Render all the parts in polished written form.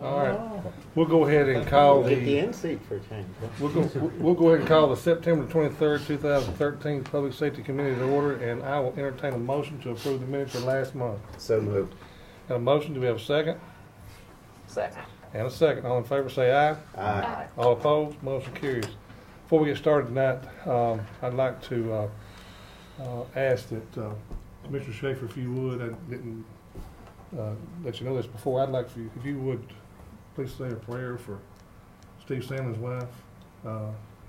All right, we'll go ahead and call Get the the, end seat for a change. we'll go ahead and call the September 23rd, 2013 Public Safety Committee to order, and I will entertain a motion to approve the minutes for last month. So moved. Got a motion, do we have a second? Second. And a second. All in favor say aye. Aye. All opposed, motion carries. Before we get started tonight, I'd like to ask that Commissioner Schaefer, if you would, I didn't let you know this before, I'd like for you, if you would, please say a prayer for Steve Sandlin's wife.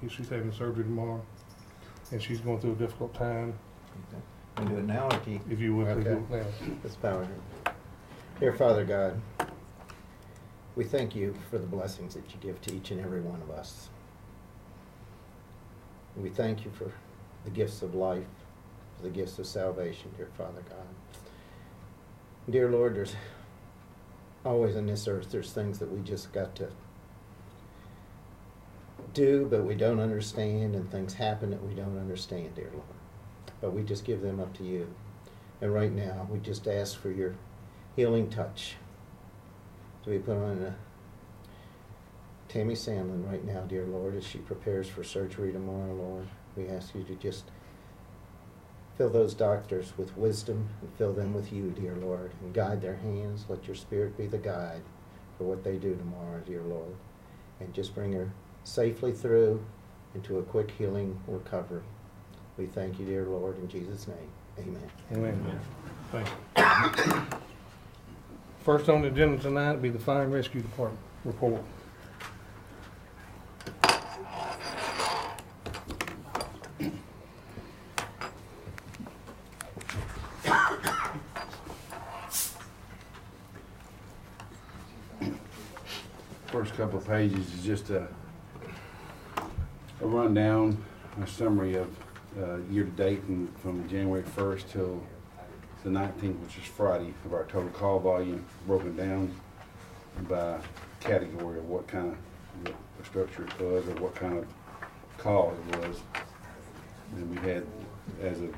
She's having surgery tomorrow, and she's going through a difficult time. Can do it now or do you? If you would, please do it now. Let's bow our head. Dear Father God, we thank you for the blessings that you give to each and every one of us. We thank you for the gifts of life, for the gifts of salvation, dear Father God. Dear Lord, there's always on this earth, there's things that we just got to do, but we don't understand, and things happen that we don't understand, dear Lord. But we just give them up to you. And right now, we just ask for your healing touch to be put on Tammy Sandlin right now, dear Lord, as she prepares for surgery tomorrow, Lord. We ask you to just fill those doctors with wisdom and fill them with you, dear Lord, and guide their hands. Let your Spirit be the guide for what they do tomorrow, dear Lord. And just bring her safely through into a quick healing recovery. We thank you, dear Lord, in Jesus' name. Amen. Amen. Thank you. First on the agenda tonight will be the Fire and Rescue Department report. First couple of pages is just a rundown, a summary of year to date from January 1st till the 19th, which is Friday, of our total call volume, broken down by category of what kind of structure it was or what kind of call it was. And we had, as of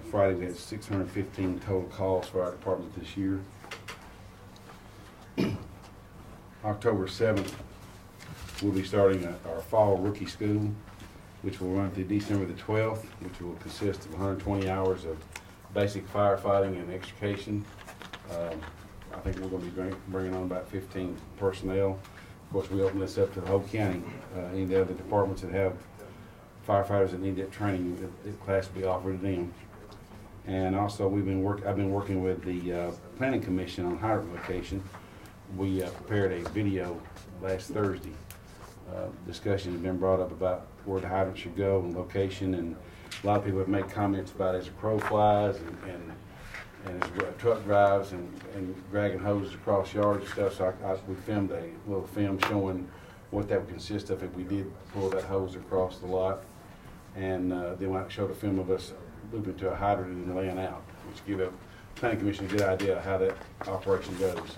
Friday, we had 615 total calls for our department this year. October 7th, we'll be starting our fall rookie school, which will run through December the 12th, which will consist of 120 hours of basic firefighting and extrication. I think we're going to be bringing on about 15 personnel. Of course, we open this up to the whole county. Any of the other departments that have firefighters that need that training, the class will be offered to them. And also, I've been working with the Planning Commission on hydrant location. We prepared a video last Thursday. Discussion has been brought up about where the hydrant should go and location, and a lot of people have made comments about as the crow flies and as truck drives and dragging hoses across yards and stuff. So we filmed a little film showing what that would consist of if we did pull that hose across the lot. And then I showed a film of us looping to a hydrant and laying out, which give the Planning Commission a good idea of how that operation goes.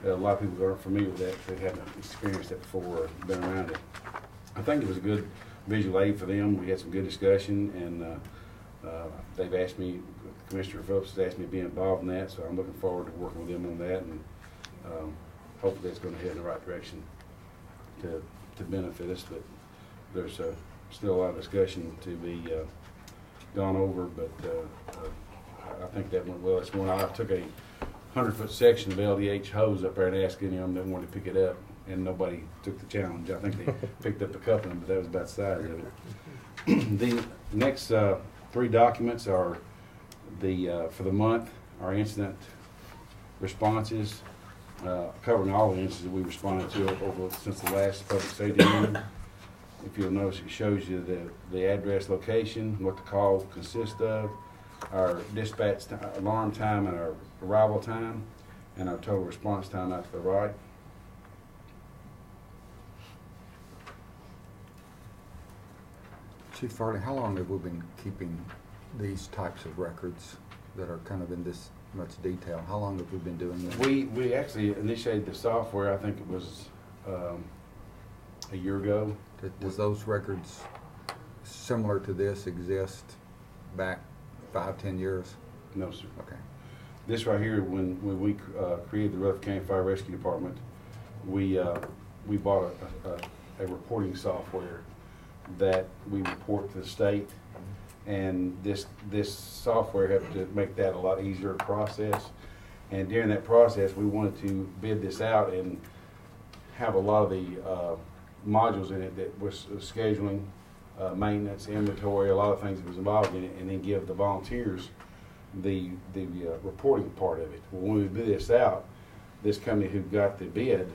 A lot of people aren't familiar with that because they haven't experienced it before or been around it. I think it was a good visual aid for them. We had some good discussion, and they've asked me, Commissioner Phillips has asked me to be involved in that, so I'm looking forward to working with them on that, and hopefully it's going to head in the right direction to benefit us. But there's still a lot of discussion to be gone over, but I think that went well. It's one I took a 100-foot section of LDH hose up there and asked any of them that wanted to pick it up, and nobody took the challenge. I think they picked up a couple of them, but that was about the size of it. The next three documents are for the month, our incident responses, covering all the incidents we responded to over since the last public safety meeting. If you'll notice, it shows you the address, location, what the call consists of, our dispatch alarm time and our arrival time, and our total response time out to the right. Chief Farley, how long have we been keeping these types of records that are kind of in this much detail? How long have we been doing this? We actually initiated the software, I think it was a year ago. Does those records similar to this exist back 5-10 years? No, sir. Okay. This right here, when we created the Rutherford County Fire Rescue Department, we bought a reporting software that we report to the state, and this software helped to make that a lot easier to process. And during that process, we wanted to bid this out and have a lot of the modules in it that was scheduling, maintenance, inventory, a lot of things that was involved in it, and then give the volunteers the reporting part of it. Well, when we bid this out, this company who got the bid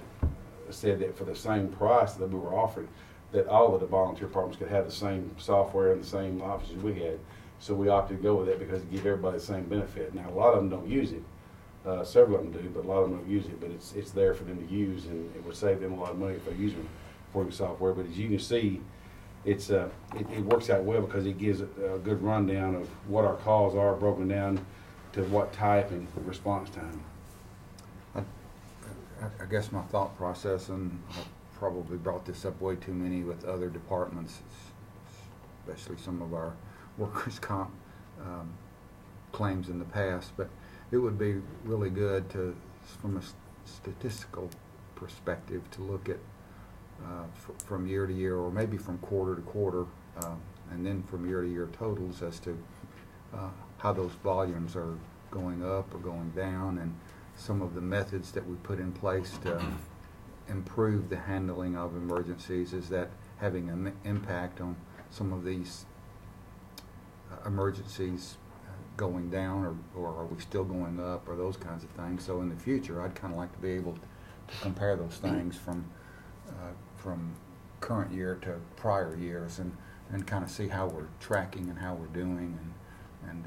said that for the same price that we were offering, that all of the volunteer departments could have the same software and the same offices we had. So we opted to go with it because it gave everybody the same benefit. Now, a lot of them don't use it. Several of them do, but a lot of them don't use it. But it's there for them to use, and it would save them a lot of money if they're using reporting software. But as you can see, it works out well because it gives a good rundown of what our calls are, broken down to what type and response time. I guess my thought process, and I've probably brought this up way too many with other departments, especially some of our workers' comp claims in the past, but it would be really good to, from a statistical perspective, to look at from year to year, or maybe from quarter to quarter, and then from year to year totals as to how those volumes are going up or going down, and some of the methods that we put in place to improve the handling of emergencies. Is that having an impact on some of these emergencies going down, or are we still going up, or those kinds of things? So in the future, I'd kind of like to be able to compare those things from current year to prior years, and kind of see how we're tracking and how we're doing, and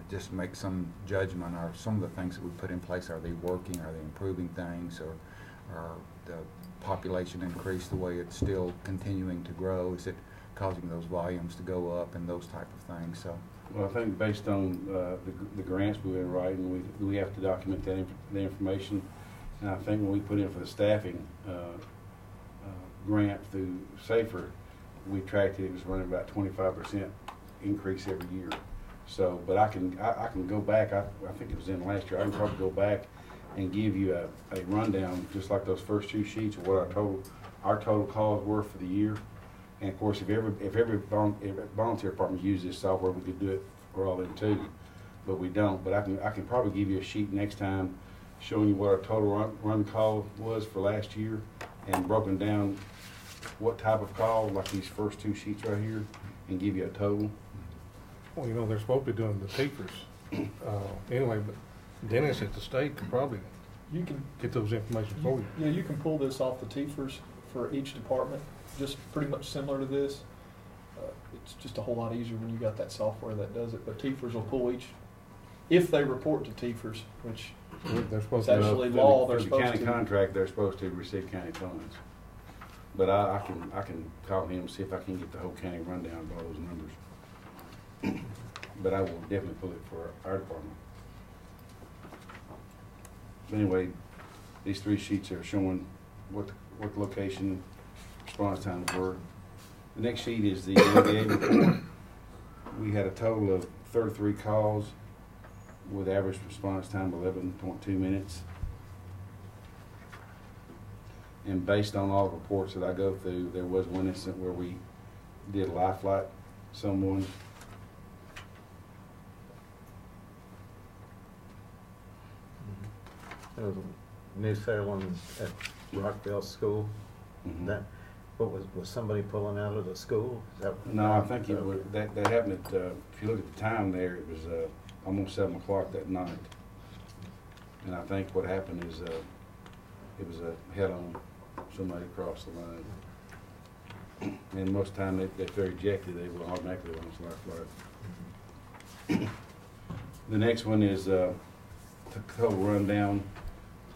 just make some judgment. Are some of the things that we put in place, are they working? Are they improving things? Or the population increase the way it's still continuing to grow? Is it causing those volumes to go up, and those type of things? So, well, I think based on the grants we've been writing, we have to document the information. And I think when we put in for the staffing grant through SAFER, we tracked it was running about 25% increase every year. So, but I can go back. I think it was in last year. I can probably go back and give you a rundown, just like those first two sheets, of what our total calls were for the year. And of course, if every volunteer department used this software, we could do it for all them too. But we don't. But I can probably give you a sheet next time, showing you what our total run call was for last year, and broken down what type of call, like these first two sheets right here, and give you a total. Well, you know, they're supposed to be doing the teachers. Anyway, but Dennis at the state could probably You can, get those information for you. yeah, you can pull this off the TFRS for each department, just pretty much similar to this. It's just a whole lot easier when you got that software that does it, but TFRS will pull each, if they report to TFRS, which They're supposed It's to. actually law, they're For the supposed county to. contract, they're supposed to receive county funds. But I can call him and see if I can get the whole county rundown of all those numbers. But I will definitely pull it for our department. But anyway, these three sheets are showing what location, response times were. The next sheet is the NVA report. We had a total of 33 calls with average response time of 11.2 minutes. And based on all the reports that I go through, there was one incident where we did life flight someone. There was a New Salem at Rockville School. Mhm. That, what was somebody pulling out of the school? Is that? No, I think it was, that happened at, if you look at the time there, it was almost 7 o'clock that night. And I think what happened is it was a head-on, somebody crossed the line. And most of the time, if they're ejected, they will automatically launch life flight. The next one is the total rundown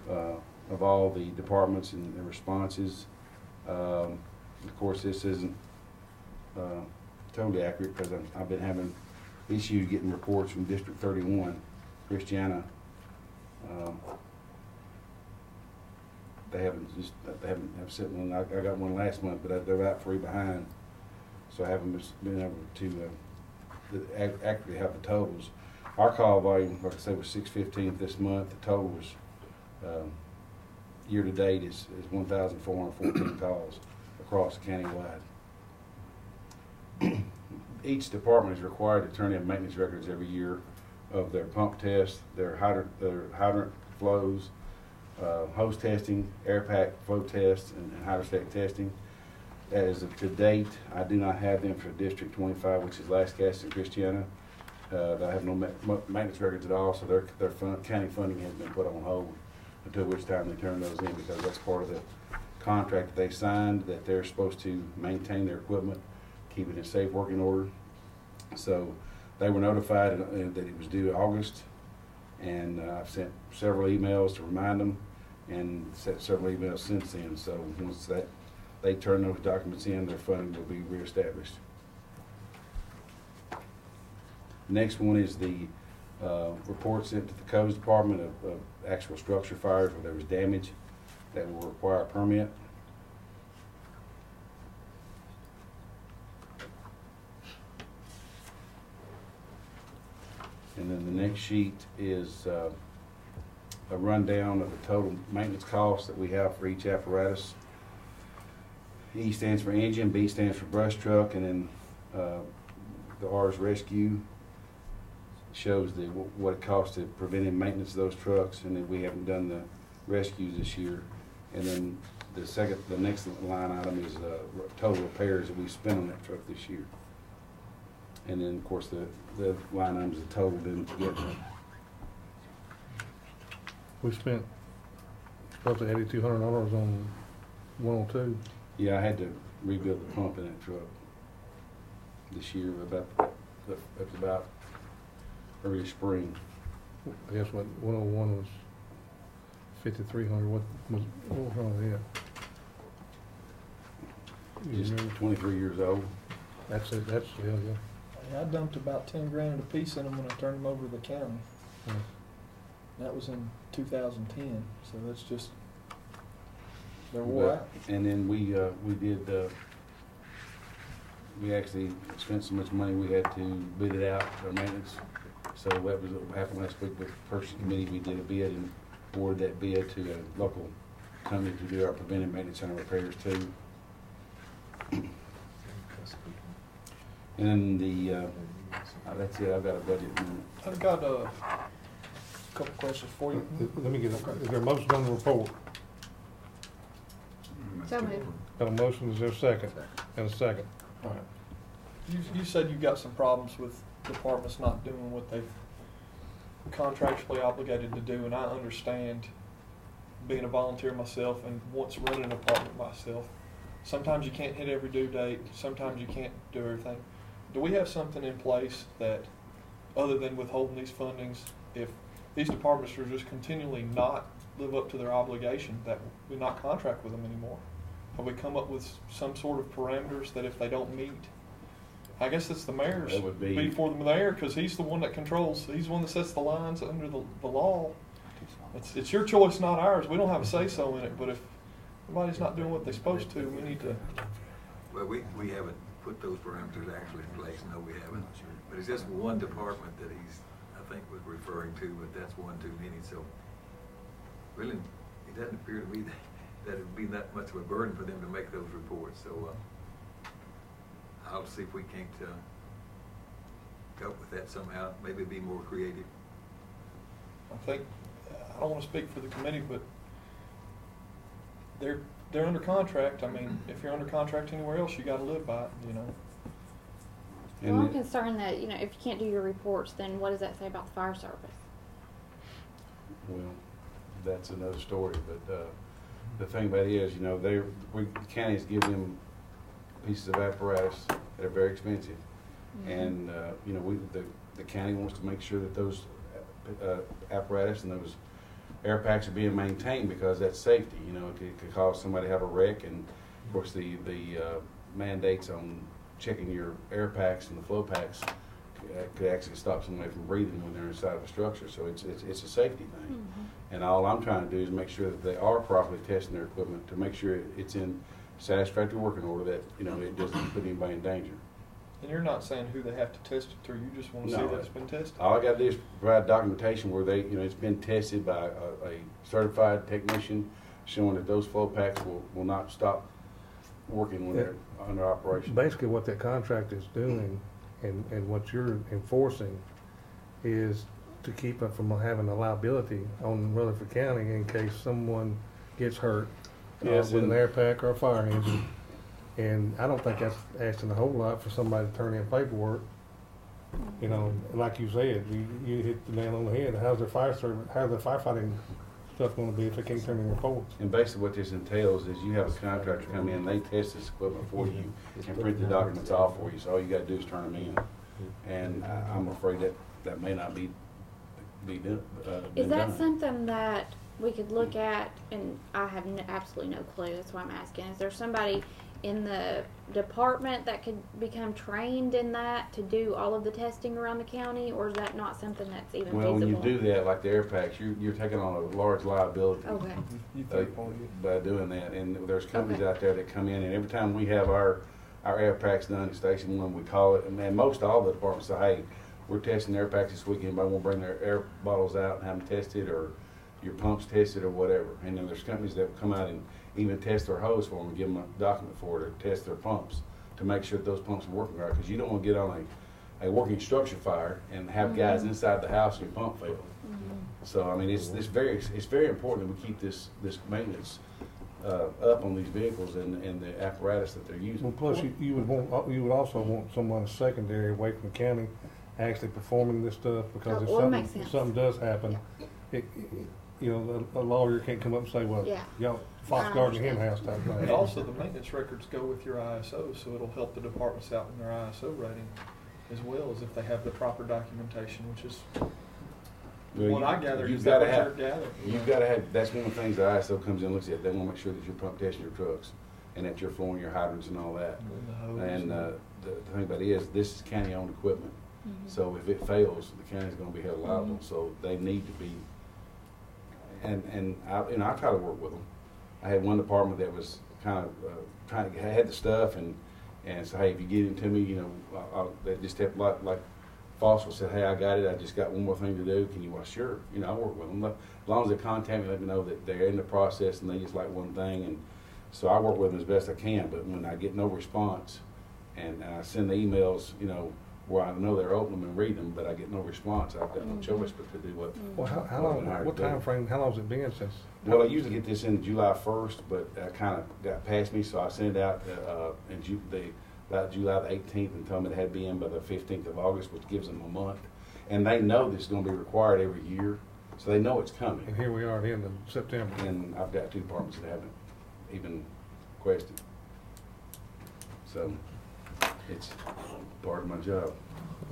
of all the departments and their responses. Of course, this isn't totally accurate because I've been having issues getting reports from District 31, Christiana. They haven't sent one. I got one last month, but they're about 3 behind, so I haven't been able to accurately have the totals. Our call volume, like I said, was 615 this month. The total was year-to-date is 1,414 calls across countywide. Each department is required to turn in maintenance records every year of their pump tests, their hydrant flows, hose testing, air pack flow tests, and hydrostatic testing. As of to date, I do not have them for District 25, which is Lascassas and Christiana. I have no maintenance records at all, so their county funding has been put on hold until which time they turn those in, because that's part of the contract that they signed, that they're supposed to maintain their equipment, keep it in safe working order. So they were notified that it was due August, and I've sent several emails to remind them, and sent several emails since then. So once they turn those documents in, their funding will be reestablished. Next one is the report sent to the codes department of actual structure fires where there was damage that will require a permit. And then the next sheet is a rundown of the total maintenance costs that we have for each apparatus. E stands for engine, B stands for brush truck, and then the R is rescue. Shows what it costs to preventive maintenance of those trucks, and then we haven't done the rescues this year. And then the next line item is total repairs that we spent on that truck this year. And then of course the line items are totaled in together. We spent roughly $8,200 on 102. Yeah, I had to rebuild the pump in that truck this year. That's about early spring. I guess what 101 was 5,300. What was wrong with that? You Just remember? 23 years old. That's it. That's yeah. I dumped about 10 grand a piece in them when I turned them over to the county. Yeah. That was in 2010, so that's just, they're wore out. And then we actually spent so much money we had to bid it out for maintenance. So that was what happened last week with the purchase committee. We did a bid and awarded that bid to a local company to do our preventive maintenance and repairs too. And then that's it. I've got a budget. I've got a couple questions for you. Let me get it. Is there a motion on the report? So moved. Got a motion, is there a second? And a second. All right. You said you got some problems with departments not doing what they've contractually obligated to do, and I understand, being a volunteer myself and once running an department myself, sometimes you can't hit every due date, sometimes you can't do everything. Do we have something in place that, other than withholding these fundings, if these departments are just continually not live up to their obligation, that we not contract with them anymore? Have we come up with some sort of parameters that if they don't meet, I guess it's the mayor's, That would be for the mayor, because he's the one that controls, he's the one that sets the lines under the law. It's your choice, not ours. We don't have a say-so in it, but if everybody's not doing what they're supposed to, we need to. Well, we haven't put those parameters actually in place, no, we haven't. But it's just one department that he's, I think, was referring to, but that's one too many, so really, it doesn't appear to me that it would be that much of a burden for them to make those reports, so I'll see if we can't cope with that somehow, maybe be more creative. I think, I don't want to speak for the committee, but they're under contract. I mean, if you're under contract anywhere else, you got to live by it, you know. Well, I'm concerned that, if you can't do your reports, then what does that say about the fire service? Well, that's another story, but the thing about it is, the counties give them pieces of apparatus that are very expensive. Mm-hmm. And, the county wants to make sure that those apparatus and those air packs are being maintained, because that's safety. It could cause somebody to have a wreck, and of course the mandates on checking your air packs and the flow packs could actually stop somebody from breathing when they're inside of a structure. So it's a safety thing. Mm-hmm. And all I'm trying to do is make sure that they are properly testing their equipment to make sure it's in satisfactory working order, that it doesn't put anybody in danger. And you're not saying who they have to test it through, you just want to see that it's been tested? All I got to do is provide documentation where it's been tested by a certified technician, showing that those flow packs will not stop working when they're under operation. Basically, what that contract is doing and what you're enforcing is to keep it from having a liability on Rutherford County in case someone gets hurt Yes, with an and- air pack or a fire engine. And I don't think that's asking a whole lot for somebody to turn in paperwork. You know, like you said, you hit the nail on the head. How's their firefighting stuff gonna be if they can't turn in reports? And basically what this entails is you have a contractor come in, they test this equipment for you and print the documents off for you, so all you gotta do is turn them in. And I'm afraid that may not be done. Is that something that we could look at? And I have absolutely no clue. That's why I'm asking. Is there somebody in the department that could become trained in that to do all of the testing around the county, or is that not something that's even Well, when you feasible? do that, like the air packs, you're taking on a large liability. Okay. You uh, think on you. by doing that. And there's companies Okay. out there that come in, and every time we have our air packs done at Station 1, we call it, and most all the departments say, hey, we're testing air packs this week. Anybody want to bring their air bottles out and have them tested, or your pumps tested, or whatever? And then there's companies that will come out and even test their hose for them and give them a document for it, or test their pumps to make sure that those pumps are working right. Because you don't want to get on a working structure fire and have guys inside the house and your pump fail. So I mean, it's very important that we keep this maintenance up on these vehicles and the apparatus that they're using. Well, plus you would also want someone secondary away from the county actually performing this stuff, because if Oh, well, it makes sense. something does happen, you know, a lawyer can't come up and say, well, Yeah. y'all fox guard in the hen understand. house type thing. And also, the maintenance records go with your ISO, so it'll help the departments out in their ISO rating as well as if they have the proper documentation, which is Well, what I gather. you've Is that gotta what have- you're gathering? You've got to have, that's one of the things the ISO comes in and looks at. They want to make sure that you're pump testing your trucks and that you're flowing your hydrants and all that. And the hose And the thing about it is, this is county-owned equipment. So if it fails, the county's going to be held liable. So they need to be, and I try to work with them. I had one department that was kind of trying to had the stuff and say, hey, if you get it to me, you know, they just have like Fossil said, hey, I got it. I just got one more thing to do. Can you? Well, sure. You know, I work with them. As long as they contact me, let me know that they're in the process and they just like one thing. And so I work with them as best I can. But when I get no response, and I send the emails, you know, where I know they're open them and read them, but I get no response, I've got no choice but to do what. Well, how long, what time frame, how long's it been since? Well, I usually get this in July 1st, but I kind of got past me, so I sent it out about July the 18th and told me it had to be in by the 15th of August, which gives them a month. And they know this is going to be required every year, so they know it's coming. And here we are at the end of September. And I've got 2 departments that haven't even requested. So it's part of my job.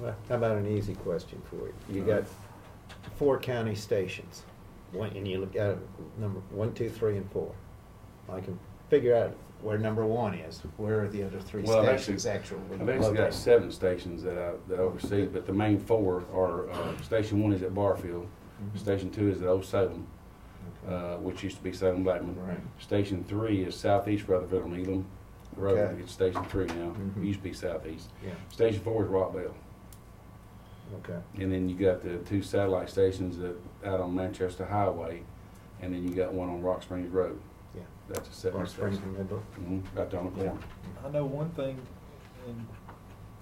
Well, how about an easy question for you? You got 4 county stations, and you look at number 1, 2, 3, and 4. I can figure out where number 1 is. Where are the other 3 Well, stations actually I've actually got located? 7 stations that I oversee, but the main 4 are, Station 1 is at Barfield, Station 2 is at Old Salem, which used to be Salem Blackman. Right. Station 3 is southeast Rutherford on Elam Road. Okay. It's Station 3 now. Mhm. It used to be southeast. Yeah, Station 4 is Rockville. okay. And then you got the 2 satellite stations out on Manchester Highway, and then you got one on Rock Springs Road. Yeah. That's a separate Rock Springs station. in the middle. Right there on the corner. I know one thing, and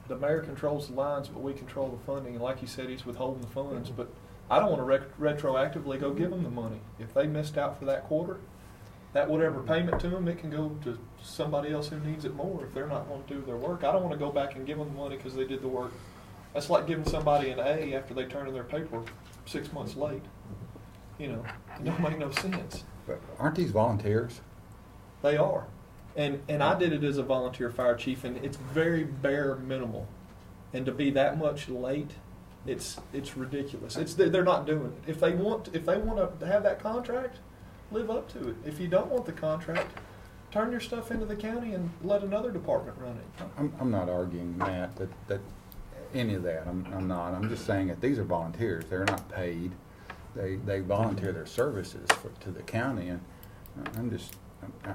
the mayor controls the lines, but we control the funding, and like you said, he's withholding the funds, but I don't wanna retroactively go give them the money. If they missed out for that quarter, that whatever payment to them, it can go to somebody else who needs it more if they're not gonna do their work. I don't wanna go back and give them the money because they did the work. That's like giving somebody an A after they turn in their paperwork 6 months late. You know, it don't make no sense. But aren't these volunteers? They are. And I did it as a volunteer fire chief, and it's very bare minimal. And to be that much late, it's ridiculous. They're not doing it. If they want to have that contract, live up to it. If you don't want the contract, turn your stuff into the county and let another department run it. I'm not arguing, Matt, that any of that. I'm not. I'm just saying that these are volunteers. They're not paid. They volunteer their services to the county, and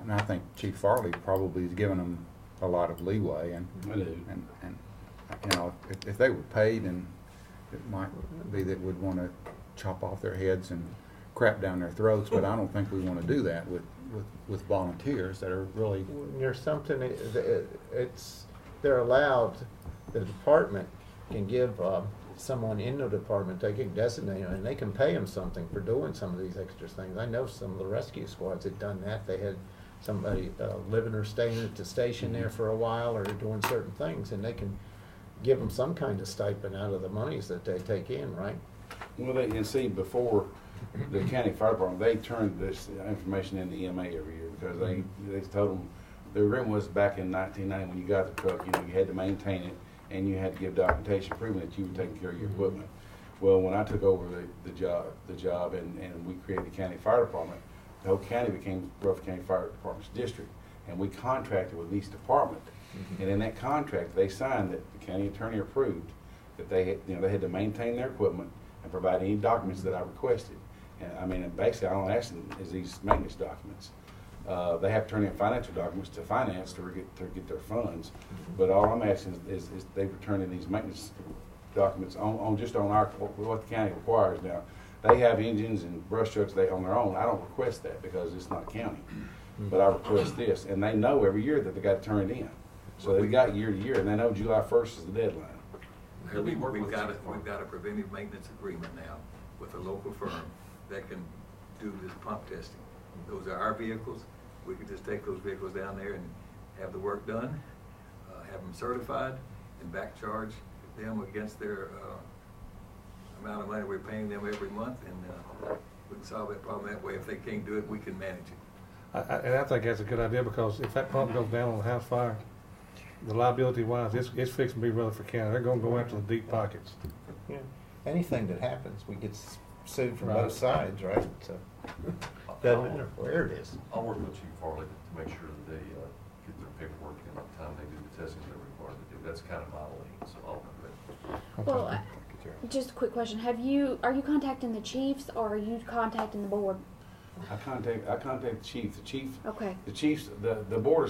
I think Chief Farley probably is giving them a lot of leeway, and I do. and you know, if they were paid, and it might be that we'd want to chop off their heads and crap down their throats, but I don't think we want to do that with with volunteers that are really, When there's something, they're allowed, the department can give someone in the department, they can designate them, and they can pay them something for doing some of these extra things. I know some of the rescue squads had done that. They had somebody living or staying at the station there for a while, or doing certain things, and they can give them some kind of stipend out of the monies that they take in, right? Well, and see, before the county fire department, they turned this information into EMA every year because they told them, the agreement was back in 1990, when you got the truck, you had to maintain it and you had to give documentation proving that you were taking care of your equipment. Well, when I took over the job and we created the county fire department, the whole county became Rutherford County Fire Department's district, and we contracted with each department. And in that contract, they signed that the county attorney approved that they had to maintain their equipment and provide any documents that I requested. And I mean, basically, all I'm asking is these maintenance documents. They have to turn in financial documents to finance to get their funds. But all I'm asking is they return in these maintenance documents on what the county requires. Now, they have engines and brush trucks on their own. I don't request that because it's not county. But I request this, and they know every year that they got to turn it in. So they've got year to year, and they know July 1st is the deadline. We've got a preventive maintenance agreement now with a local firm that can do this pump testing. Those are our vehicles. We can just take those vehicles down there and have the work done, have them certified, and back charge them against their amount of money we're paying them every month, and we can solve that problem that way. If they can't do it, we can manage it. And I think that's a good idea, because if that pump goes down on a house fire, the liability wise, it's fixing to be Rutherford County. They're gonna go after the deep pockets. Yeah. Anything that happens, we get sued from Right. both sides, right? So, doesn't matter where it is. I'll work with Chief Farley to make sure that they get their paperwork in the time they do the testing they're required to do. That's kind of my lead, so I'll do that. Well, just a quick question. Are you contacting the chiefs, or are you contacting the board? I contact the chief. Okay. The chiefs, the board,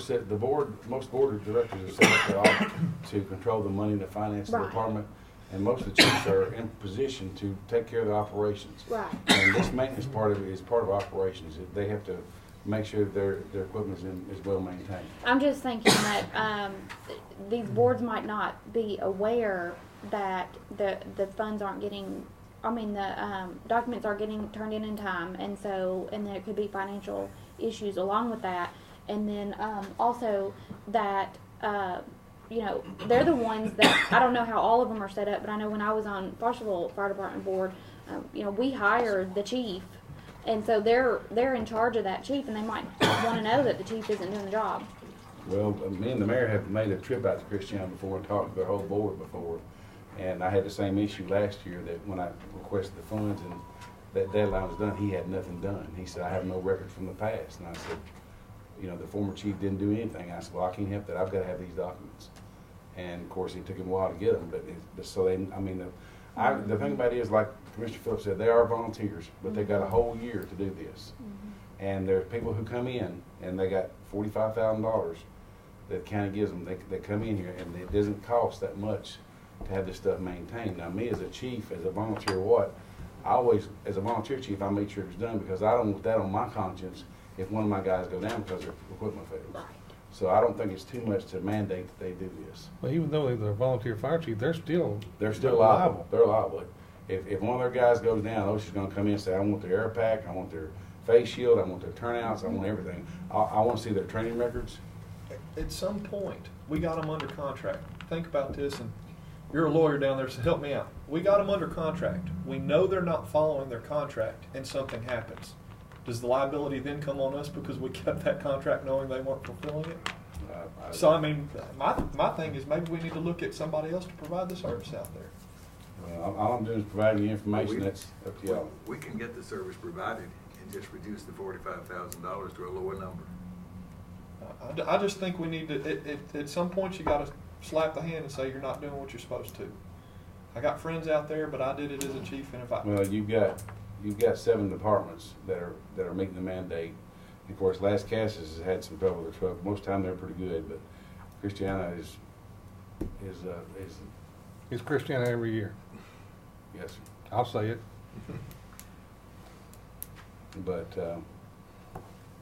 most board of directors are set up to control the money to finance the Right. department, and most of the chiefs are in position to take care of the operations. Right. And this maintenance part of it is part of operations. They have to make sure their equipment is well maintained. I'm just thinking that these boards might not be aware that the funds aren't getting, the documents are getting turned in time, and there could be financial issues along with that, and then also that they're the ones that, I don't know how all of them are set up, but I know when I was on Fosterville Fire Department board, we hired the chief, and so they're in charge of that chief, and they might want to know that the chief isn't doing the job. Well, me and the mayor have made a trip out to Christiana before and talked to their whole board before. And I had the same issue last year, that when I requested the funds and that deadline was done, he had nothing done. He said, I have no record from the past. And I said, the former chief didn't do anything. I said, well, I can't help that. I've got to have these documents. And of course, it took him a while to get them. But so they, the thing about it is, like Commissioner Phillips said, they are volunteers, but they got a whole year to do this. Mm-hmm. And there are people who come in and they got $45,000 that the county gives them. They come in here, and it doesn't cost that much to have this stuff maintained. Now, me as a chief, as a volunteer, I always, as a volunteer chief, I make sure it's done, because I don't want that on my conscience if one of my guys go down because their equipment fails. Right. So I don't think it's too much to mandate that they do this. Well, even though they're a volunteer fire chief, they're still liable. They're liable. If one of their guys goes down, OSHA's gonna come in and say, I want their air pack, I want their face shield, I want their turnouts, I want everything. I want to see their training records. At some point, we got them under contract. Think about this, and you're a lawyer down there, so help me out. We got them under contract. We know they're not following their contract, and something happens. Does the liability then come on us because we kept that contract knowing they weren't fulfilling it? So, my thing is, maybe we need to look at somebody else to provide the service out there. Well, all I'm doing is providing the information. That's up to y'all. We can get the service provided and just reduce the $45,000 to a lower number. I just think we need to, at some point, you gotta slap the hand and say you're not doing what you're supposed to. I got friends out there, but I did it as a chief, and if I... Well, you've got 7 departments that are meeting the mandate. And of course, Las Casas has had some trouble with their truck. Most of the time they're pretty good, but Christiana is It's Christiana every year. yes, sir. I'll say it. But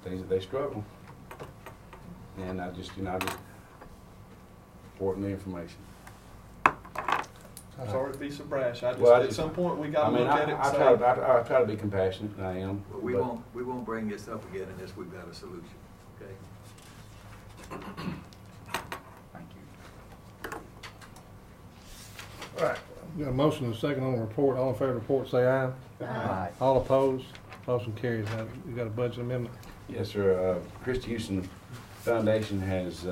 they struggle. And I just reporting the information. I'm sorry to be so brash. Well, I At just- some point, we I gotta mean, look at it and I say, I try to be compassionate, and I am. But we but- won't bring this up again unless we've got a solution, okay? Thank you. All right, we got a motion and a second on the report. All in favor of the report, say aye. Aye. All opposed, motion carries. Now, you got a budget amendment? Yes, sir. Christie Houston Foundation has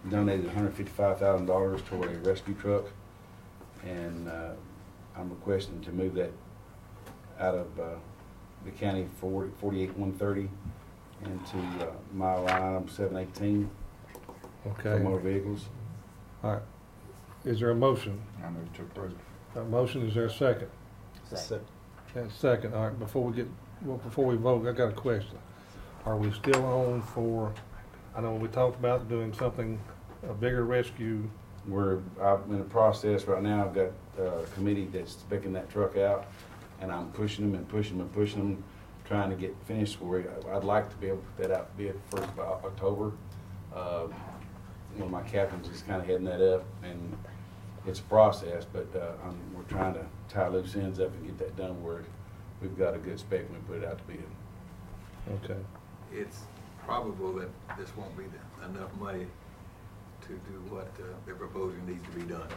donated $155,000 toward a rescue truck, and I'm requesting to move that out of the county 48130 into my line item 718 for Okay, motor vehicles. all right. Is there a motion? I move to approve. A motion, is there a second? And second, all right, before we vote, I got a question. Are we still on for, I know we talked about doing something, a bigger rescue. I'm in the process right now. I've got a committee that's picking that truck out, and I'm pushing them and pushing them and pushing them, trying to get finished. I'd like to be able to put that out bid first of October. One of my captains is kind of heading that up, and it's a process, but we're trying to tie loose ends up and get that done where we've got a good spec when we put it out to bid. Okay. It's probable that this won't be enough money to do what they're proposing needs to be done.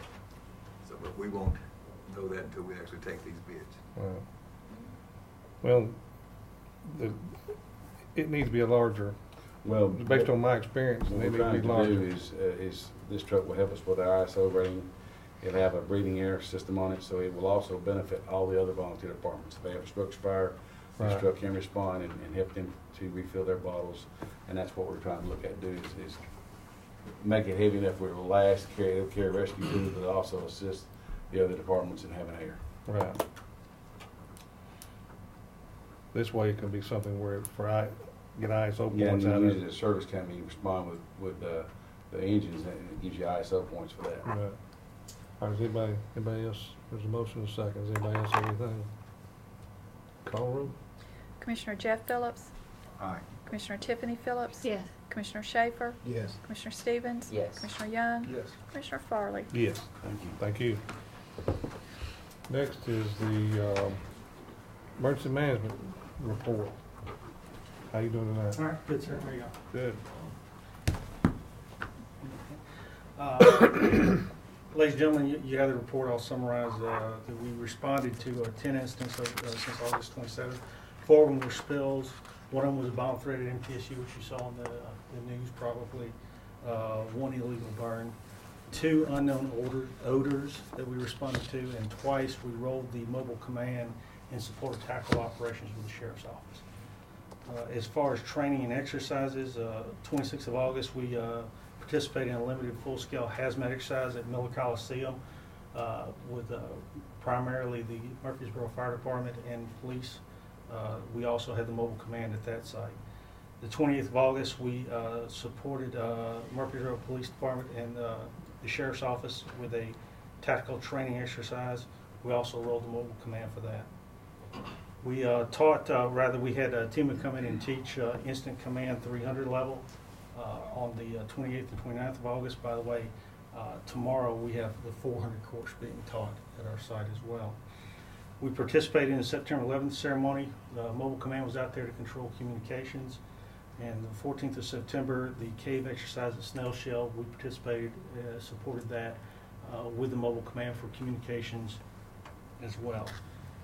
So, but we won't know that until we actually take these bids. Well, it needs to be a larger, Well, based on my experience, what it we're needs to trying be to do larger. is this truck will help us with our ISO rating. It'll have a breathing air system on it, so it will also benefit all the other volunteer departments. If they have a structure fire, this Right. truck can respond and help them to refill their bottles. And that's what we're trying to look at do is make it heavy enough where it will last, carry rescue food, but also assist the other departments in having air. Right. This way it can be something where, get ISO Yeah, and points you out use of it it. as a service company, respond with the engines, and it gives you ISO points for that. Right. All right, is anybody else, there's a motion and a second, does anybody else have anything? Call roll? Commissioner Jeff Phillips, Aye. Commissioner Tiffany Phillips, Yes. Commissioner Schaefer, Yes. Commissioner Stevens, Yes. Commissioner Young, yes. Commissioner Farley. Yes. Thank you. Thank you. Next is the emergency management report. How you doing tonight? All right, good, sir. There you Good. go. Ladies and gentlemen, you have the report. I'll summarize that we responded to 10 incidents since August 27th. 4 of them were spills. One of them was a bomb threat at MTSU, which you saw in the news probably. 1 illegal burn. 2 unknown odors that we responded to, and twice we rolled the mobile command in support of tackle operations with the Sheriff's Office. As far as training and exercises, 26th of August, we participated in a limited full-scale hazmat exercise at Miller Coliseum with primarily the Murfreesboro Fire Department and police. We also had the mobile command at that site. The 20th of August, we supported Murfreesboro Police Department and the Sheriff's Office with a tactical training exercise. We also rolled the mobile command for that. We we had a team come in and teach Instant Command 300 level on the 28th and 29th of August. By the way, tomorrow we have the 400 course being taught at our site as well. We participated in the September 11th ceremony. The mobile command was out there to control communications. And the 14th of September, the cave exercise at Snail Shell, we participated, supported that with the mobile command for communications as well.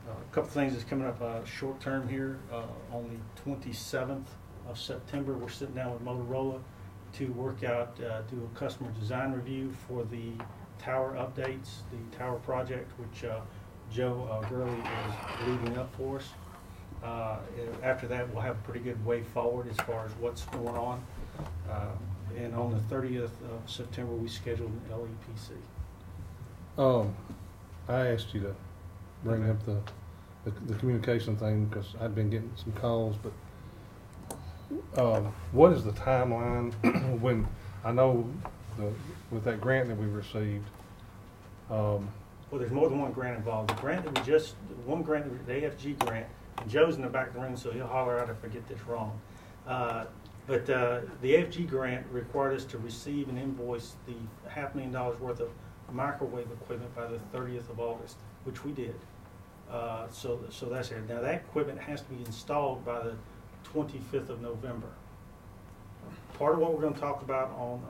A couple things that's coming up short term here. On the 27th of September, we're sitting down with Motorola to work out, do a customer design review for the tower updates, the tower project, which Joe Gurley is leading up for us. After that, we'll have a pretty good way forward as far as what's going on. And on the 30th of September, we scheduled an LEPC. I asked you to bring up the communication thing because I've been getting some calls, but what is the timeline when, I know with that grant that we received, Well, there's more than one grant involved. The grant that one grant, the AFG grant, and Joe's in the back of the room, so he'll holler out if I get this wrong. But the AFG grant required us to receive and invoice the $500,000 worth of microwave equipment by the 30th of August, which we did. So that's it. Now that equipment has to be installed by the 25th of November. Part of what we're going to talk about on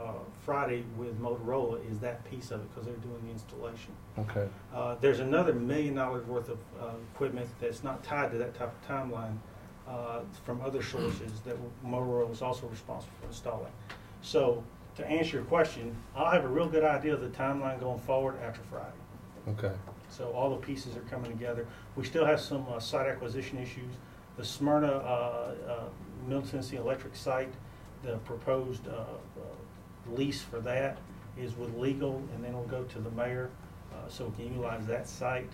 Friday with Motorola is that piece of it because they're doing the installation. Okay. There's another $1 million worth of equipment that's not tied to that type of timeline from other sources that Motorola is also responsible for installing. So to answer your question, I'll have a real good idea of the timeline going forward after Friday. Okay. So all the pieces are coming together. We still have some site acquisition issues. The Smyrna Middle Tennessee Electric site, the proposed lease for that is with legal, and then it'll go to the mayor so we can utilize that site.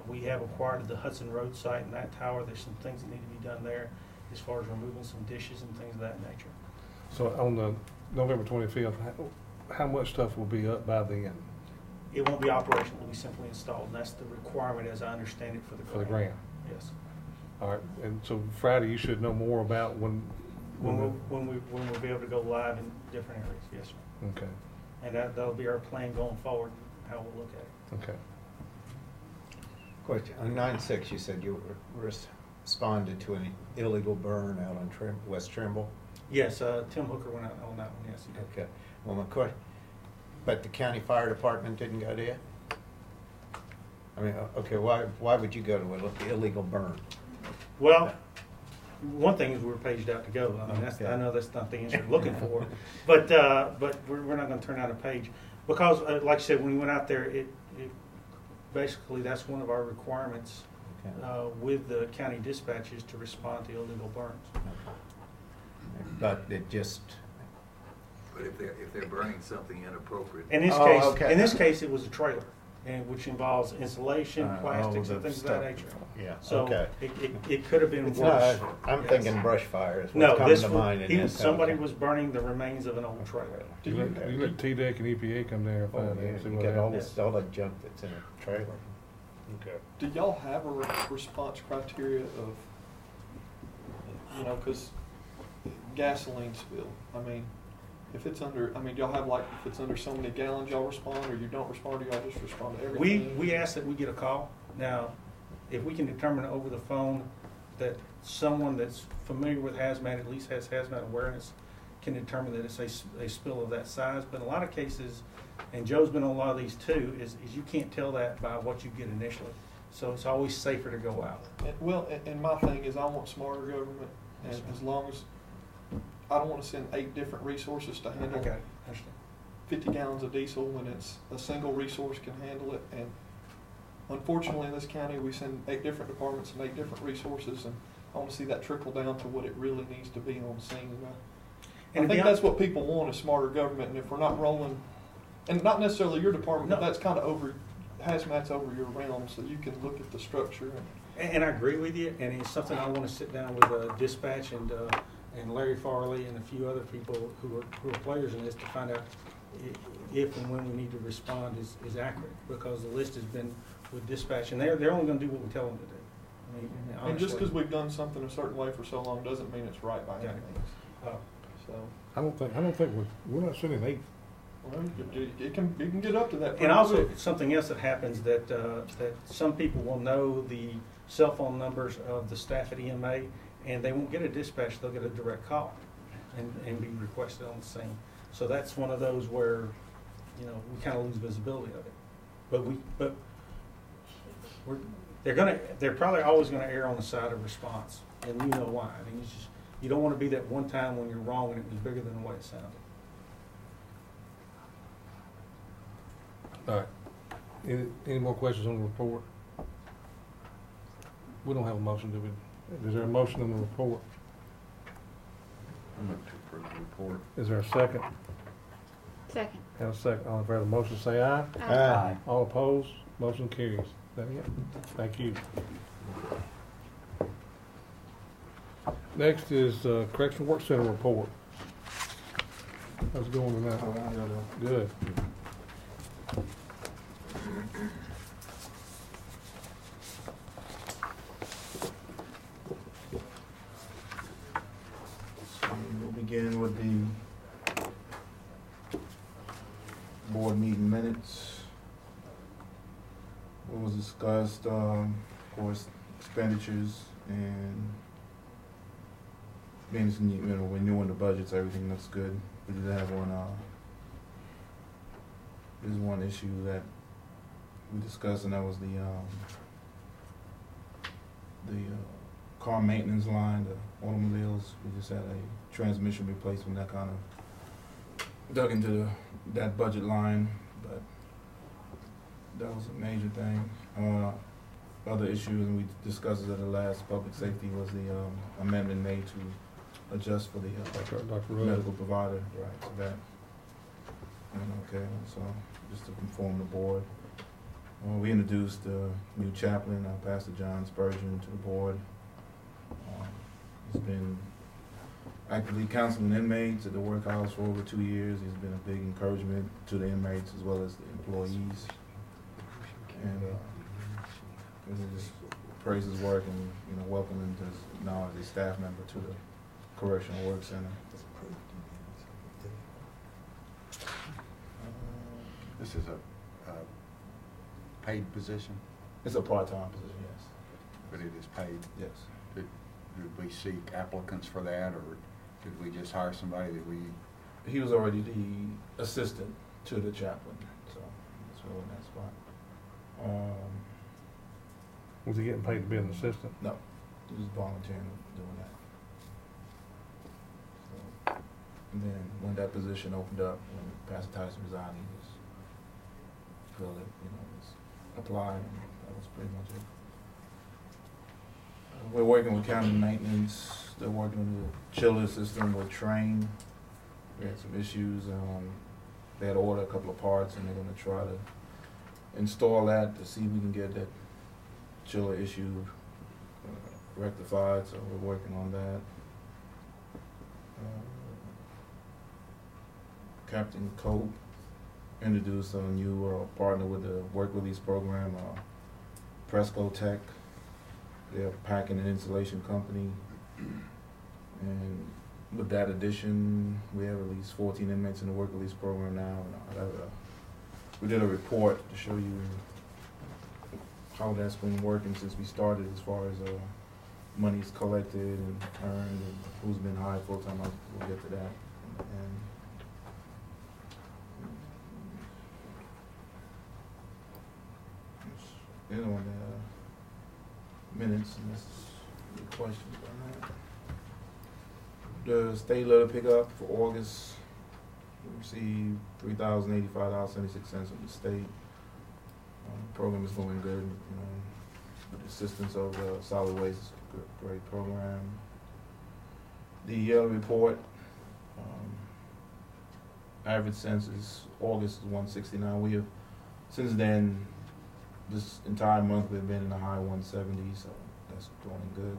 We have acquired the Hudson Road site and that tower. There's some things that need to be done there as far as removing some dishes and things of that nature. So on the November 25th, how much stuff will be up by then It won't be operational, it'll be simply installed, and that's the requirement as I understand it for the grant. for the grant? Yes. All right, and so Friday you should know more about when When we'll be able to go live in different areas, yes, sir. Okay, And that'll be our plan going forward, how we'll look at it. okay. Question, on 9/6, you said you responded to an illegal burn out on West Trimble? Yes, Tim Hooker went out on that one, yes, he did. Okay, well, my question, but the county fire department didn't go there? I mean, okay, why would you go to an illegal burn? Well, one thing is we're paged out to go. I mean, Okay. I know that's not the answer you're looking for, but we're not gonna turn out a page. Because, like I said, when we went out there, it basically, that's one of our requirements Okay. with the county dispatches to respond to illegal burns. But it just, But if they're burning something inappropriate. In this Oh, case, okay. in this case, it was a trailer, and which involves insulation, all plastics, the and things of stuff. that nature. yeah, So okay. it could have been It's worse. not, I'm Yes. thinking brush fire is No, what's coming this to mind. in this. somebody Okay. was burning the remains of an old trailer. You let TDEC and EPA come there and Oh, find yeah, out, see you what got all happens. this, all that junk that's in a trailer. Okay. Do y'all have a response criteria of, because gasoline spill, I mean, if it's under, y'all have like, if it's under so many gallons, y'all respond, or you don't respond, or y'all just respond to everything? We ask that we get a call. Now, if we can determine over the phone that someone that's familiar with hazmat, at least has hazmat awareness, can determine that it's a spill of that size. But in a lot of cases, and Joe's been on a lot of these too, is you can't tell that by what you get initially. So it's always safer to go out. And my thing is, I want smarter government, and as long as, I don't want to send 8 different resources to handle Okay, understand. 50 gallons of diesel when it's a single resource can handle it. And unfortunately, in this county, we send 8 different departments and 8 different resources, and I want to see that trickle down to what it really needs to be on scene. And I to be think that's what people want, is smarter government. And if we're not rolling, and not necessarily your department, but No. that's kind of over, hazmat's over your realm, so you can look at the structure. And I agree with you, and it's something I want to sit down with dispatch and Larry Farley and a few other people who are players in this to find out if and when we need to respond is accurate, because the list has been with dispatch, and they're only going to do what we tell them to do. I mean, And just honestly. because we've done something a certain way for so long doesn't mean it's right by any Okay. means. So, I don't think we're not sending 8. well, you can get up to that. And pretty also, quick. something else that happens that some people will know the cell phone numbers of the staff at EMA, and they won't get a dispatch, they'll get a direct call and be requested on the scene. So that's one of those where, we kind of lose visibility of it. But they're probably always gonna err on the side of response, and you know why. I mean, you don't want to be that one time when you're wrong and it was bigger than the way it sounded. All right. Any more questions on the report? We don't have a motion, do we? Is there a motion on the report? I'm going to approve the report. Is there a second? Second. Have a second. All in favor of the motion, say aye. Aye. All opposed, motion carries. Is that it? Thank you. Next is Correctional Work Center report. How's it going tonight? Good. begin with the board meeting minutes. What was discussed, of course, expenditures and being, renewing the budgets, everything looks good. We did have there's one issue that we discussed, and that was the car maintenance line, the automobiles. We just had a transmission replacement that kind of dug into that budget line, but that was a major thing. Other issues, and we discussed it at the last public safety, was the amendment made to adjust for the Dr. Rudd. medical provider, right, so that, okay, so just to inform the board. We introduced the new chaplain, Pastor John Spurgeon, to the board. He's been actively counseling inmates at the workhouse for over 2 years. He's been a big encouragement to the inmates as well as the employees. And we just praise his work and welcome him to now as a staff member to the Correctional Work Center. This is a paid position, It's a part-time position, yes. but it is paid. Yes. Did we seek applicants for that, or did we just hire somebody that we? He was already the assistant to the chaplain, so that's really in that spot. Was he getting paid to be an assistant? No, he was volunteering doing that. So, and then when that position opened up, when Pastor Tyson resigned, he just filled it, just applied, and that was pretty much it. We're working with county maintenance. They're working on the chiller system with Train. We had some issues. They had ordered a couple of parts, and they're going to try to install that to see if we can get that chiller issue rectified. So we're working on that. Captain Cope introduced a new partner with the work release program, Presco Tech. They're a packing and insulation company. And with that addition, we have at least 14 inmates in the work release program now. And we did a report to show you how that's been working since we started, as far as monies collected and earned and who's been hired full-time. We'll get to that. And on the minutes, and this is the questions on that. The state letter pickup for August, we received $3,085.76 from the state. Program is going good, with the assistance of the Solid Waste, great program. The yearly report, average census, August is 169. We have, since then, this entire month we've been in the high 170s, so that's going good.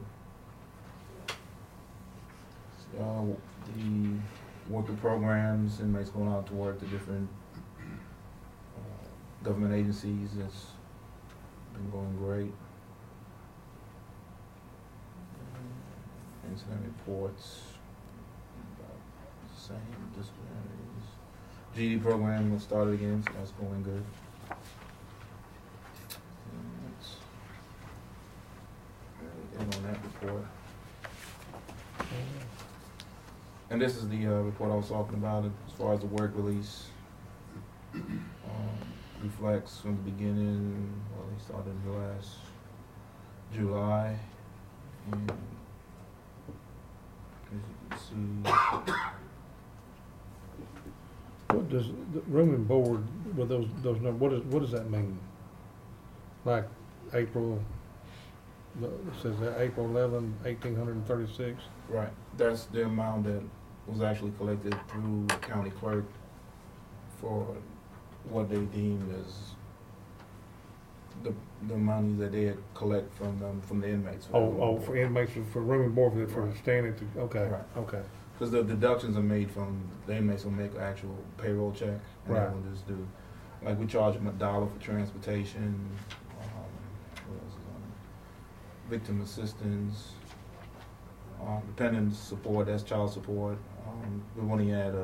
The worker programs, inmates going out to work to different government agencies, it's been going great. Incident reports, about the same disciplinaries. GD program was started again, so that's going good. And on that report. And this is the report I was talking about as far as the work release. Reflects from the beginning, well, they started last July. And as you can see, What does the room and board with those numbers? What does that mean? Like April, it says that April 11, 1,836. right, that's the amount that was actually collected through the county clerk for what they deemed as the money that they had collect from the inmates. For inmates, for room and board, for Right. standing to, okay, Right. okay. Because the deductions are made from, the inmates will make an actual payroll check, and Right. they will just do, like, we charge them $1 for transportation, what else is on it? Victim assistance, dependent support, that's child support, We've only had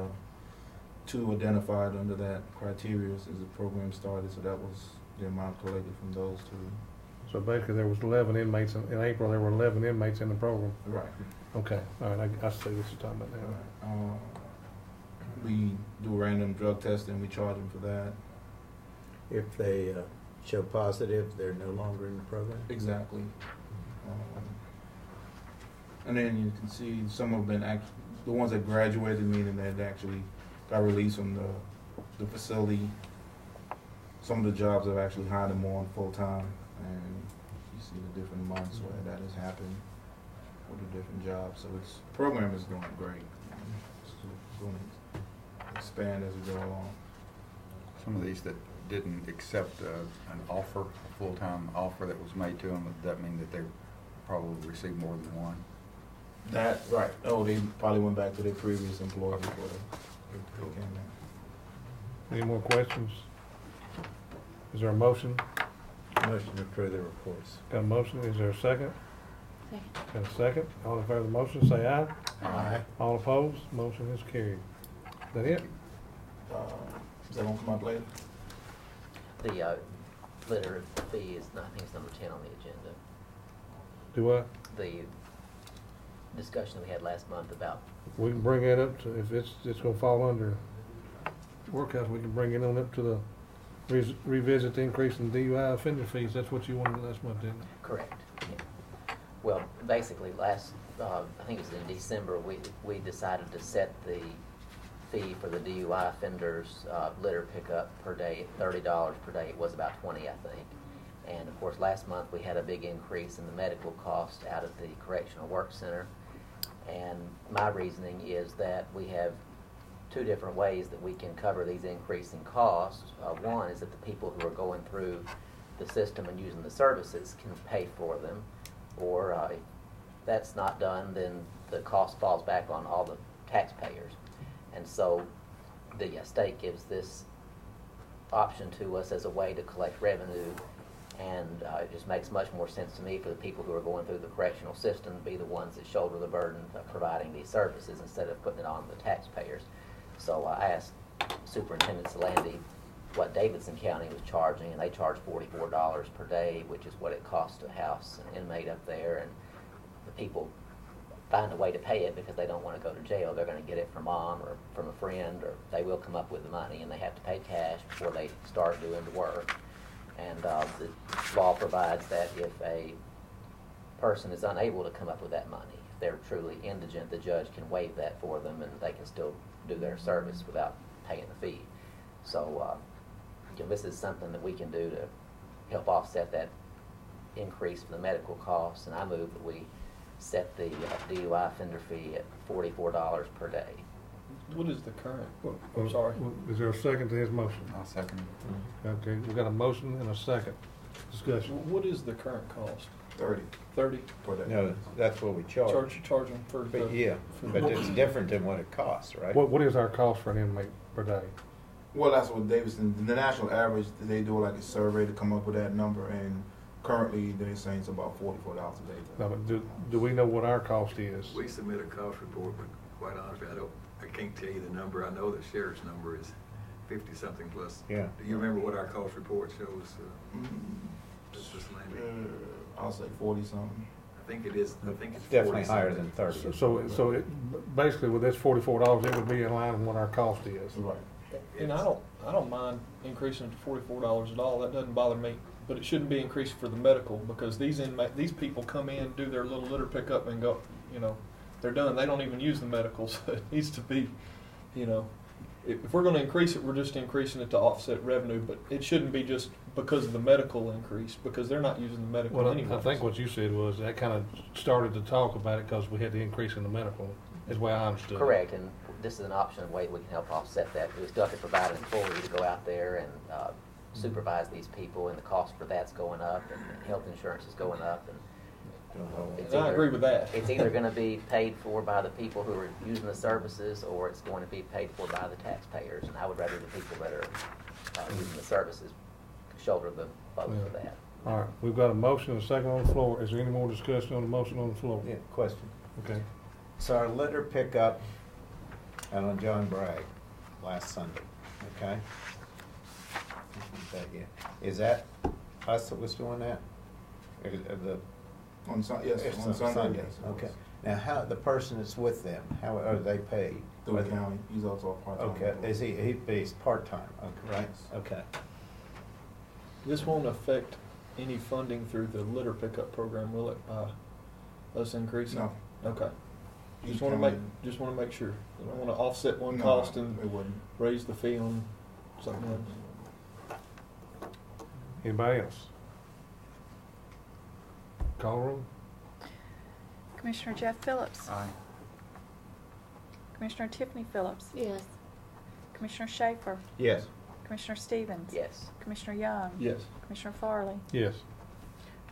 2 identified under that criteria since the program started, so that was the amount collected from those 2. So basically, there was 11 inmates, in April, there were 11 inmates in the program. Right. Okay, all right, I see what you're talking about now. We do random drug testing, we charge them for that. If they show positive, they're no longer in the program? Exactly. And then you can see some have been the ones that graduated, meaning that they actually got released from the facility. Some of the jobs have actually hired them on full time, and you see the different months where that has happened for the different jobs. So the program is doing great. It's going to expand as we go along. Some of these that didn't accept an offer, a full-time offer that was made to them, would that mean that they probably received more than one? That, right. Oh, they probably went back to their previous employer before they came in. Any more questions? Is there a motion? Motion to approve the reports. Got a motion, is there a second? Second. Got a second? All in favor of the motion, say aye. Aye. All opposed, motion is carried. Is that it? Is that gonna come up later? The litter fee is, I think it's number 10 on the agenda. Do what? The discussion we had last month about, We can bring it up to, if it's gonna fall under workhouse, we can bring it on up to the, revisit the increase in DUI offender fees. That's what you wanted last month, didn't it? correct. Yeah. Well, basically I think it was in December, we decided to set the fee for the DUI offenders, litter pickup per day, $30 per day. It was about 20, I think. And of course, last month we had a big increase in the medical cost out of the Correctional Work Center. And my reasoning is that we have 2 different ways that we can cover these increasing costs. One is that the people who are going through the system and using the services can pay for them, or if that's not done, then the cost falls back on all the taxpayers. And so the state gives this option to us as a way to collect revenue, and it just makes much more sense to me for the people who are going through the correctional system to be the ones that shoulder the burden of providing these services instead of putting it on the taxpayers. So I asked Superintendent Solandi what Davidson County was charging, and they charge $44 per day, which is what it costs to house an inmate up there. And the people find a way to pay it because they don't want to go to jail. They're going to get it from mom or from a friend, or they will come up with the money, and they have to pay cash before they start doing the work. And the law provides that if a person is unable to come up with that money, if they're truly indigent, the judge can waive that for them, and they can still do their service without paying the fee. So this is something that we can do to help offset that increase for the medical costs, and I move that we set the DUI offender fee at $44 per day. What is the current? Well, I'm sorry. Is there a second to his motion? I'll second it. Okay, we got a motion and a second. Discussion. What is the current cost? 30 30? per day. No, that's what we charge. Charge them for the... But yeah, but it's different than what it costs, right? What is our cost for an inmate per day? Well, that's what Davidson, the national average, they do like a survey to come up with that number, and currently they're saying it's about $44 a day. No, but do we know what our cost is? We submit a cost report, but quite honestly, I can't tell you the number. I know the sheriff's number is 50-something plus. Yeah. Do you remember what our cost report shows? Mr. Slaney? I'll say 40-something. I think it is. I think it's Definitely 40 higher something. than 30. So it, basically with this $44, it would be in line with what our cost is. Right. And I don't mind increasing it to $44 at all. That doesn't bother me. But it shouldn't be increased for the medical, because these people come in, do their little litter pickup, and go. They're done. They don't even use the medical, so it needs to be. If we're going to increase it, we're just increasing it to offset revenue. But it shouldn't be just because of the medical increase, because they're not using the medical Well, anyway. I think what you said was that kind of started to talk about it because we had the increase in the medical, is the way I understood it. Correct, and this is an option, a way we can help offset that. We still have to provide an employee to go out there and supervise these people, and the cost for that's going up, and health insurance is going up, and I agree with that. It's either going to be paid for by the people who are using the services, or it's going to be paid for by the taxpayers, and I would rather the people that are using the services shoulder the both of that. All right, we've got a motion and a second on the floor. Is there any more discussion on the motion on the floor? Yeah, question. Okay. So our litter pickup and on John Bragg last Sunday, okay? Is that us that was doing that? Or the? Yes, It's on Sunday, yes. it Okay. was. Now, how, the person that's with them, how are they paid? Through the county, he's also a part-time. Okay, employee. is he's part-time, okay, right? Okay. This won't affect any funding through the litter pickup program, will it, us increasing? No. Okay. Each Just wanna county- make sure. I don't wanna offset one No, cost and it wouldn't. raise the fee on something else. Anybody else? Call room? Commissioner Jeff Phillips. Aye. Commissioner Tiffany Phillips. Yes. Commissioner Schaefer. Yes. Commissioner Stevens. Yes. Commissioner Young. Yes. Commissioner Farley. Yes.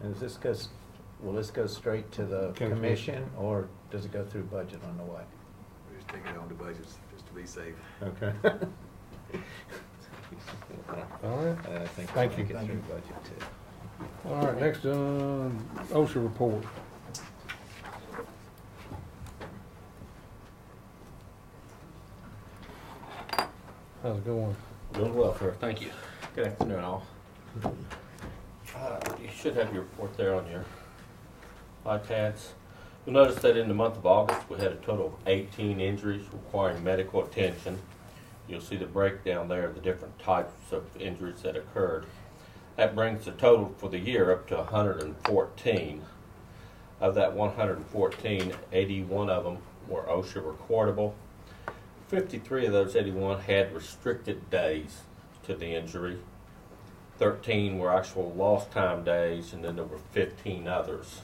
And will this go straight to the County commission, or does it go through budget on the way? We just take it on the budgets, just to be safe. Okay. All right. I think Thank we'll you. make it through budget too. All right, next, OSHA report. How's it going? Doing well, sir. Thank you. Good afternoon, all. You should have your report there on your iPads. You'll notice that in the month of August, we had a total of 18 injuries requiring medical attention. You'll see the breakdown there of the different types of injuries that occurred. That brings the total for the year up to 114. Of that 114, 81 of them were OSHA recordable. 53 of those 81 had restricted days to the injury. 13 were actual lost time days, and then there were 15 others.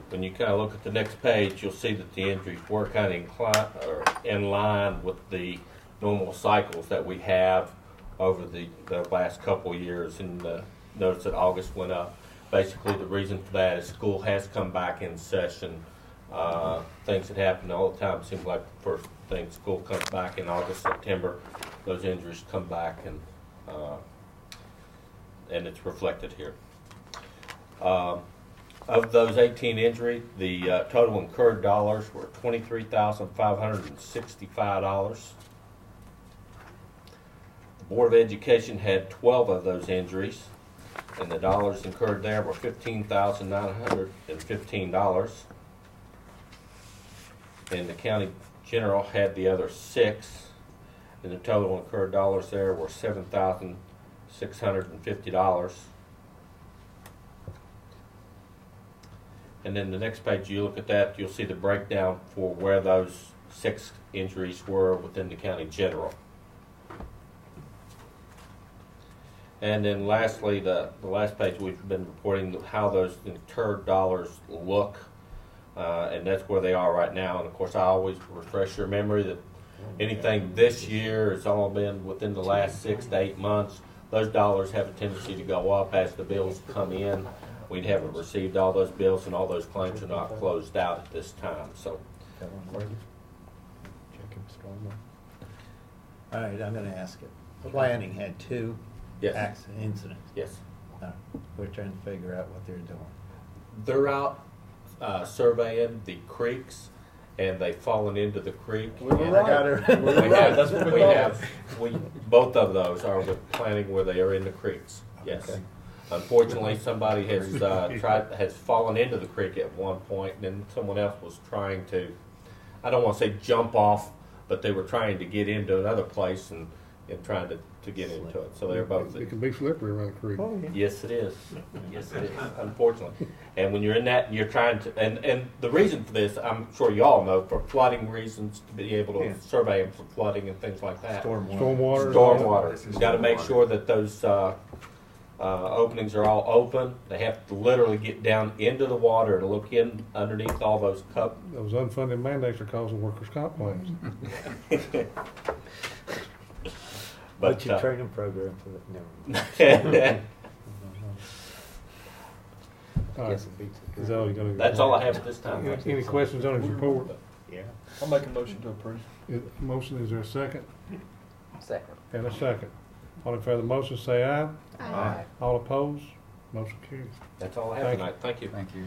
When you kind of look at the next page, you'll see that the injuries were kind of in line with the normal cycles that we have over the last couple years, and notice that August went up. Basically, the reason for that is school has come back in session. Things that happen all the time. It seems like the first thing, school comes back in August, September, those injuries come back, and it's reflected here. Of those 18 injuries, the total incurred dollars were $23,565. The Board of Education had 12 of those injuries, and the dollars incurred there were $15,915. And the county general had the other 6, and the total incurred dollars there were $7,650. And then the next page, you look at that, you'll see the breakdown for where those 6 injuries were within the county general. And then lastly, the last page, we've been reporting how those incurred dollars look, and that's where they are right now. And of course, I always refresh your memory that anything this year has all been within the last 6 to 8 months. Those dollars have a tendency to go up as the bills come in. We haven't received all those bills, and all those claims are not closed out at this time. So, All right, I'm gonna ask it. Planning had 2 yes, accident incidents. yes, We're trying to figure out what they're doing. they're out surveying the creeks, and they've fallen into the creek. We were And right. I got her. We were We right. have, That's what we we thought. have, both of those are with planning where they are in the creeks, yes. Okay. Unfortunately, somebody has has fallen into the creek at one point, and then someone else was trying to, I don't want to say jump off, but they were trying to get into another place and trying to get into it. So they're both. It can be slippery around the creek. Oh, yeah. Yes, it is. Yes, it is, unfortunately. And when you're in that and you're trying to, and the reason for this, I'm sure you all know, for flooding reasons, to be able to Yeah. survey them for flooding and things like that. Stormwater. Stormwater. You've got to make sure that those openings are all open. They have to literally get down into the water to look in underneath all those cup. Those unfunded mandates are causing workers' comp claims. What's your But training program for that? Never mind. All right. Guess it beats it. Is that all you're gonna? that's all I have at this time. Any questions on his report? Yeah. I'll make a motion to approve. Motion, is there a second? Second. And a second. All in favor of the motion, say aye. Aye. All opposed? Motion carries. That's all I have Thank tonight. Thank you. Thank you.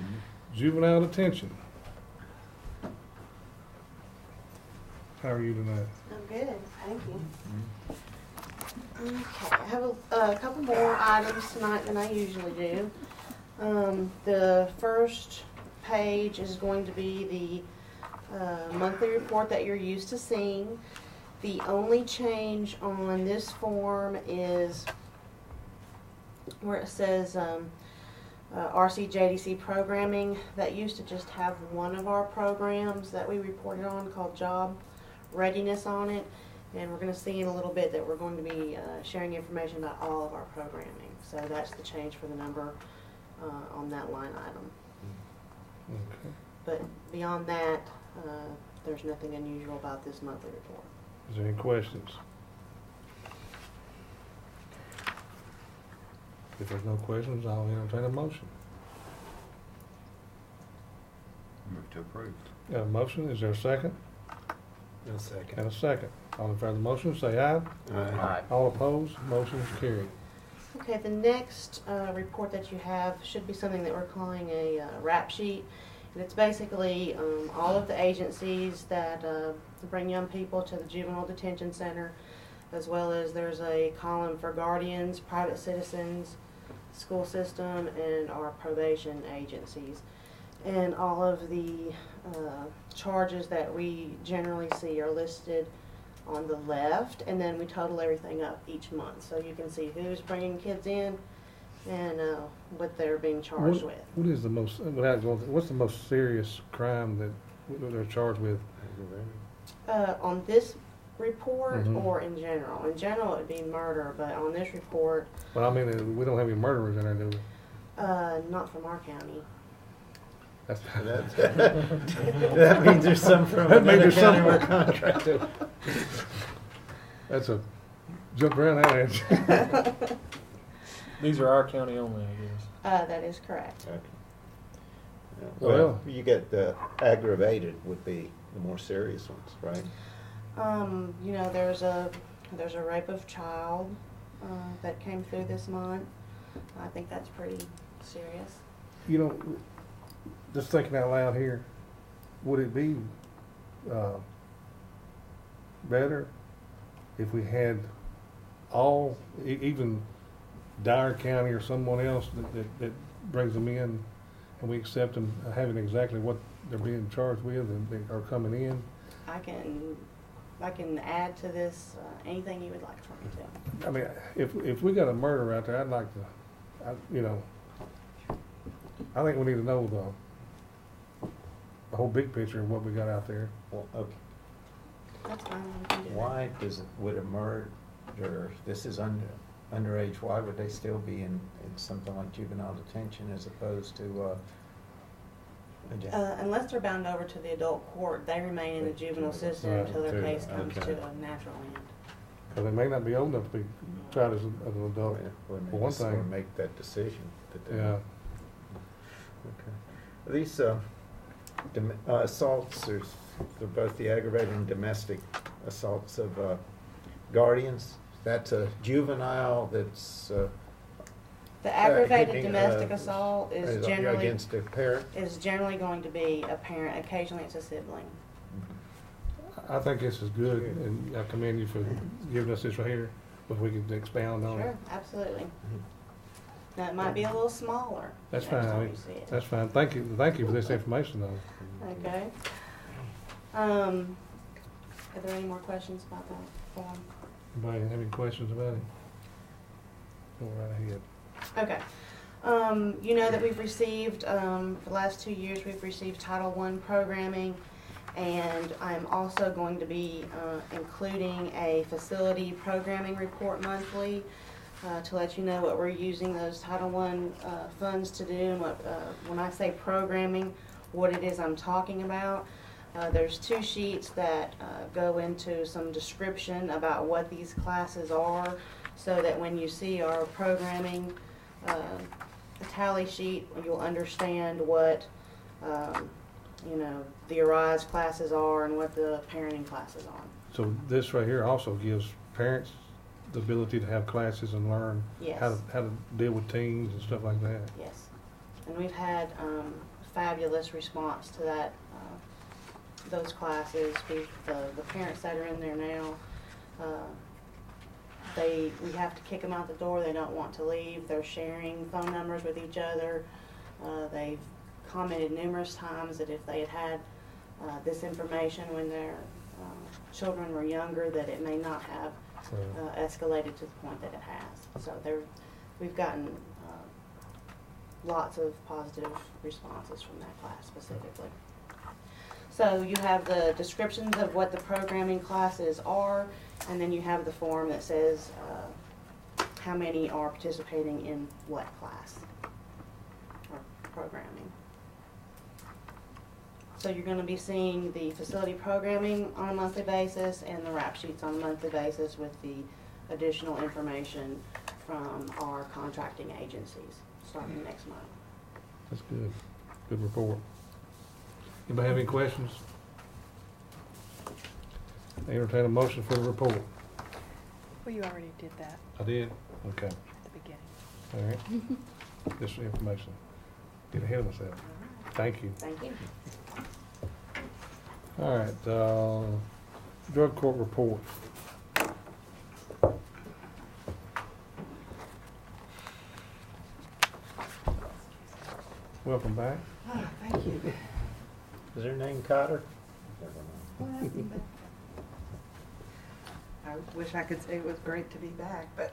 Juvenile detention. How are you tonight? I'm good, thank you. Okay, I have a couple more items tonight than I usually do. The first page is going to be the monthly report that you're used to seeing. The only change on this form is where it says RCJDC programming. That used to just have one of our programs that we reported on called Job Readiness on it. And we're going to see in a little bit that we're going to be sharing information about all of our programming. So that's the change for the number on that line item. Okay. But beyond that, there's nothing unusual about this monthly report. Is there any questions? If there's no questions, I'll entertain a motion. Move to approve. Got a motion, is there a second? A second. And a second. All in favor of the motion, say aye. Aye. All opposed, motion is carried. Okay, the next report that you have should be something that we're calling a rap sheet. And it's basically all of the agencies that bring young people to the juvenile detention center, as well as there's a column for guardians, private citizens, school system, and our probation agencies. And all of the charges that we generally see are listed on the left, and then we total everything up each month. So you can see who's bringing kids in and what they're being charged with. What is the most, what's the most serious crime that they're charged with? On this report Mhm. or in general? In general, it would be murder, but on this report, Well, I mean, we don't have any murderers in there, do we? not from our county. That's, That means there's some from That means another there's county some- we're contracted. that's a jump around that answer. These are our county only, I guess. That is correct. Okay. Well- Well, you get the aggravated would be the more serious ones, right? You know, there's a rape of child that came through this month. I think that's pretty serious. You know, just thinking out loud here, would it be better if we had all, even Dyer County or someone else that brings them in, and we accept them having exactly what they're being charged with and they are coming in? I can add to this anything you would like for me to. I mean, if we got a murder out there, I'd like to, you know, I think we need to know the whole big picture of what we got out there. Well, okay. That's fine. We can do that. Why would a murder, this is underage, why would they still be in something like juvenile detention as opposed to, Unless they're bound over to the adult court, they remain in the juvenile system Right. until their case comes Okay. to a natural end. Because they may not be old enough to be tried as an adult. when For they one just wanna thing. make that decision? That they- Yeah. Okay. These assaults, they're both the aggravated and domestic assaults of guardians. That's a juvenile that's The aggravated hitting, domestic assault is generally against a parent. going to be a parent. Occasionally, it's a sibling. I think this is good, and I commend you for giving us this right here, but we can expound on it. Sure, absolutely. Now, it might be a little smaller. That's next fine, I time mean, you see it. that's fine. Thank you for this information, though. Okay. Are there any more questions about that form? Anybody have any questions about it? Go right ahead. Okay. You know that we've received, for the last 2 years, we've received Title I programming, and I'm also going to be including a facility programming report monthly to let you know what we're using those Title I funds to do, and what, when I say programming, what it is I'm talking about. There's 2 sheets that go into some description about what these classes are, so that when you see our programming a tally sheet, you'll understand what you know, the ARISE classes are and what the parenting classes are. So this right here also gives parents the ability to have classes and learn Yes. how to deal with teens and stuff like that. Yes. And we've had fabulous response to that those classes. The parents that are in there now, we have to kick them out the door. They don't want to leave. They're sharing phone numbers with each other. They've commented numerous times that if they had this information when their children were younger, that it may not have escalated to the point that it has. So we've gotten lots of positive responses from that class specifically. So you have the descriptions of what the programming classes are, and then you have the form that says how many are participating in what class or programming. So you're going to be seeing the facility programming on a monthly basis and the rap sheets on a monthly basis with the additional information from our contracting agencies starting next month. That's good. Good report. Anybody have any questions? I entertain a motion for the report. Well, you already did that I did? Okay. at the beginning. All right. This information. Get ahead of myself. Thank you. Thank you. All right, drug court report. Welcome back. Oh, thank you. Is her name Cotter? I wish I could say it was great to be back, but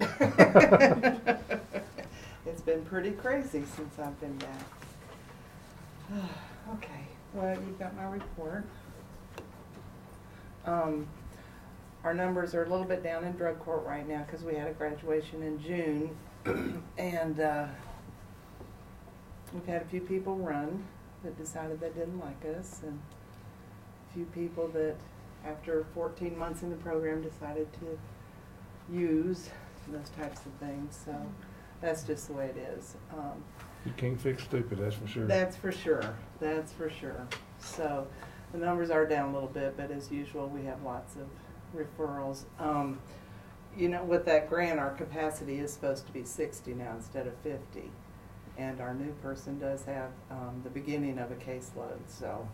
it's been pretty crazy since I've been back. Okay, well, you've got my report. Our numbers are a little bit down in drug court right now because we had a graduation in June, and we've had a few people run that decided they didn't like us, and a few people that after 14 months in the program decided to use those types of things. So that's just the way it is. You can't fix stupid, that's for sure. That's for sure. That's for sure. So the numbers are down a little bit, but as usual, we have lots of referrals. You know, with that grant, our capacity is supposed to be 60 now instead of 50. And our new person does have the beginning of a caseload, so.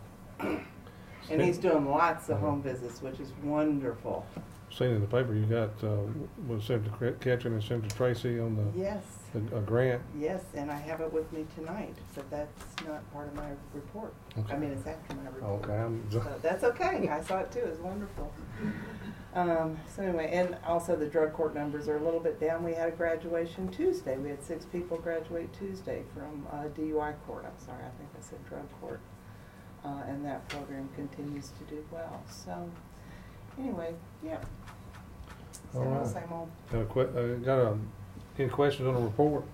And he's doing lots of home visits, which is wonderful. Seen in the paper, you got, was Senator Ketchum and Senator Tracy on the, Yes, a grant. yes, and I have it with me tonight, but that's not part of my report. Okay. I mean, it's after my report. Okay, So that's okay, I saw it too, it's wonderful. So anyway, and also the drug court numbers are a little bit down. We had a graduation Tuesday. We had 6 people graduate Tuesday from DUI court. I'm sorry, I think I said drug court. And that program continues to do well. So anyway, yeah. All right. Same old. Any questions on the report?